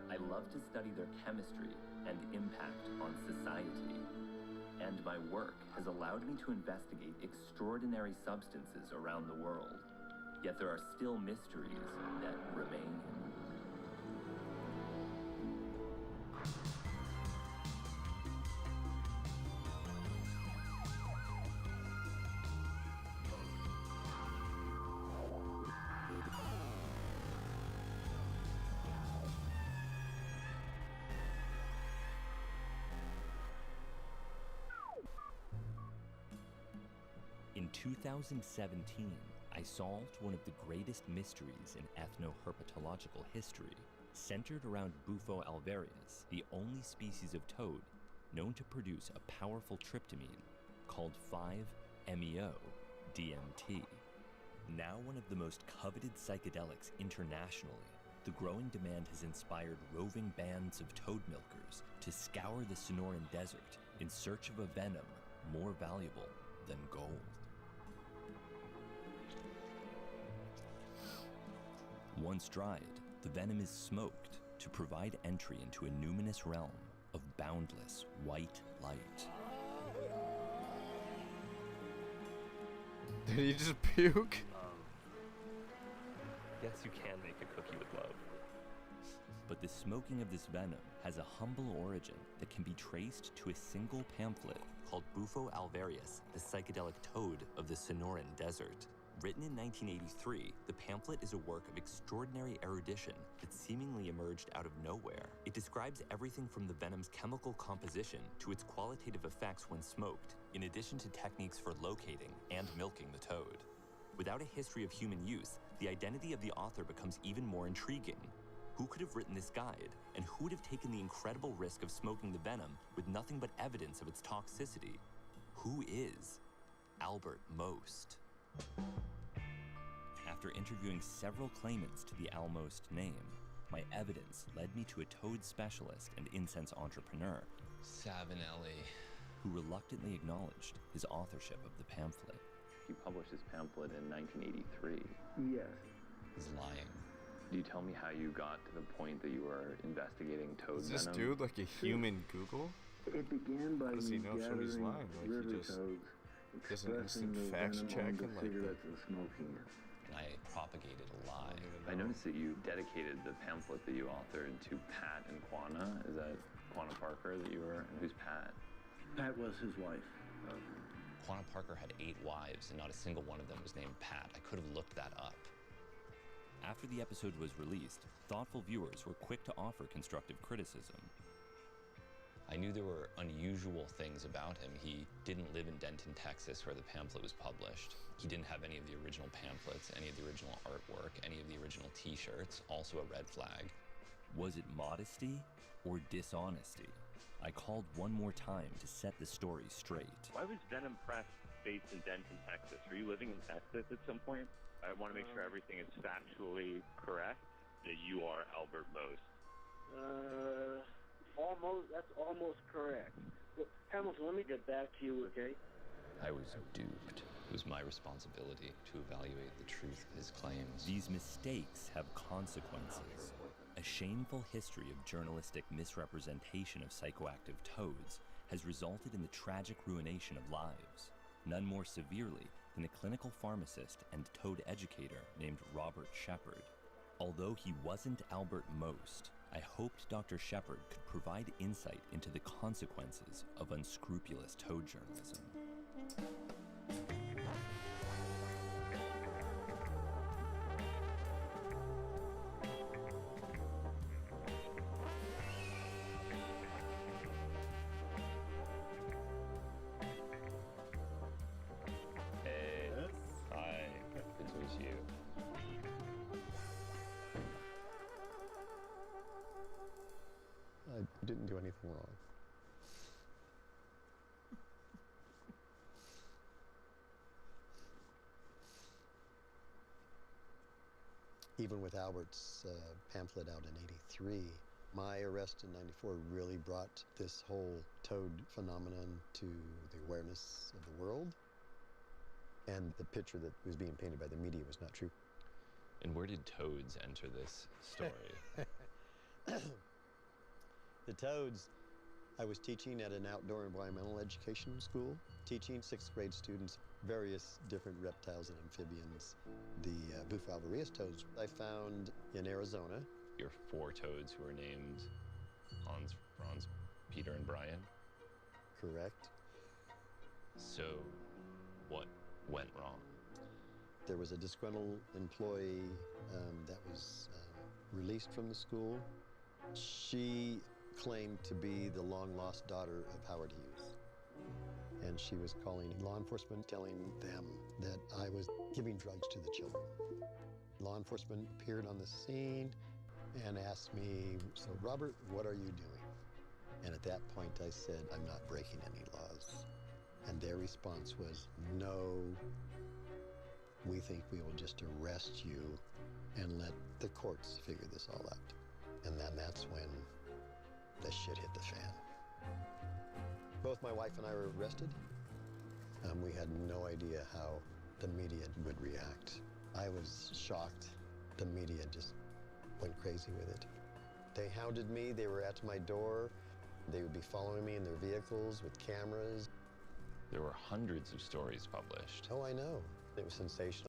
I love to study their chemistry and impact on society. And my work has allowed me to investigate extraordinary substances around the world. Yet there are still mysteries that remain. In 2017, I solved one of the greatest mysteries in ethnoherpetological history, centered around Bufo alvarius, the only species of toad known to produce a powerful tryptamine called 5-MeO-DMT. Now one of the most coveted psychedelics internationally, the growing demand has inspired roving bands of toad milkers to scour the Sonoran Desert in search of a venom more valuable than gold. Once dried, the venom is smoked to provide entry into a numinous realm of boundless white light. Did he just puke? Yes, you can make a cookie with love. But the smoking of this venom has a humble origin that can be traced to a single pamphlet called Bufo alvarius, the psychedelic toad of the Sonoran Desert. Written in 1983, the pamphlet is a work of extraordinary erudition that seemingly emerged out of nowhere. It describes everything from the venom's chemical composition to its qualitative effects when smoked, in addition to techniques for locating and milking the toad. Without a history of human use, the identity of the author becomes even more intriguing. Who could have written this guide, and who would have taken the incredible risk of smoking the venom with nothing but evidence of its toxicity? Who is Albert Most? After interviewing several claimants to the Almost name, my evidence led me to a toad specialist and incense entrepreneur, Savinelli, who reluctantly acknowledged his authorship of the pamphlet. He published his pamphlet in 1983. Yes. He's lying. Do you tell me how you got to the point that you were investigating toad Is this venom? dude like a human Google? It began by How does he me know if somebody's gathering lying? Like river he just toads, does an expressing instant the fact venom check on the and like cigarettes and smoking it. And I propagated a lie. I noticed that you dedicated the pamphlet that you authored to Pat and Quanah. Is that Quanah Parker that you were? And who's Pat? Pat was his wife. Quanah Parker had 8 wives, and not a single one of them was named Pat. I could have looked that up. After the episode was released, thoughtful viewers were quick to offer constructive criticism. I knew there were unusual things about him. He didn't live in Denton, Texas, where the pamphlet was published. He didn't have any of the original pamphlets, any of the original artwork, any of the original t-shirts, also a red flag. Was it modesty or dishonesty? I called one more time to set the story straight. Why was Venom Press based in Denton, Texas? Were you living in Texas at some point? I want to make sure everything is factually correct, that you are Albert Most. That's almost correct. But Hamilton, let me get back to you, okay? I was duped. It was my responsibility to evaluate the truth of his claims. These mistakes have consequences. A shameful history of journalistic misrepresentation of psychoactive toads has resulted in the tragic ruination of lives, none more severely than a clinical pharmacist and toad educator named Robert Shepard. Although he wasn't Albert Most, I hoped Dr. Shepard could provide insight into the consequences of unscrupulous toad journalism. Hey. Hi. Good to meet you. I didn't do anything wrong. Even with Albert's pamphlet out in '83, my arrest in '94 really brought this whole toad phenomenon to the awareness of the world. And the picture that was being painted by the media was not true. And where did toads enter this story? The toads, I was teaching at an outdoor environmental education school, teaching 6th grade students various different reptiles and amphibians. The Bufo alvarius toads I found in Arizona. Your 4 toads who were named Hans, Franz, Peter, and Brian? Correct. So, what went wrong? There was a disgruntled employee that was released from the school. She claimed to be the long-lost daughter of Howard Hughes. And she was calling law enforcement, telling them that I was giving drugs to the children. Law enforcement appeared on the scene and asked me, "So Robert, what are you doing?" And at that point I said, "I'm not breaking any laws." And their response was, "No, we think we will just arrest you and let the courts figure this all out." And then that's when the shit hit the fan. Both my wife and I were arrested. We had no idea how the media would react. I was shocked. The media just went crazy with it. They hounded me. They were at my door. They would be following me in their vehicles with cameras. There were hundreds of stories published. Oh, I know. It was sensational.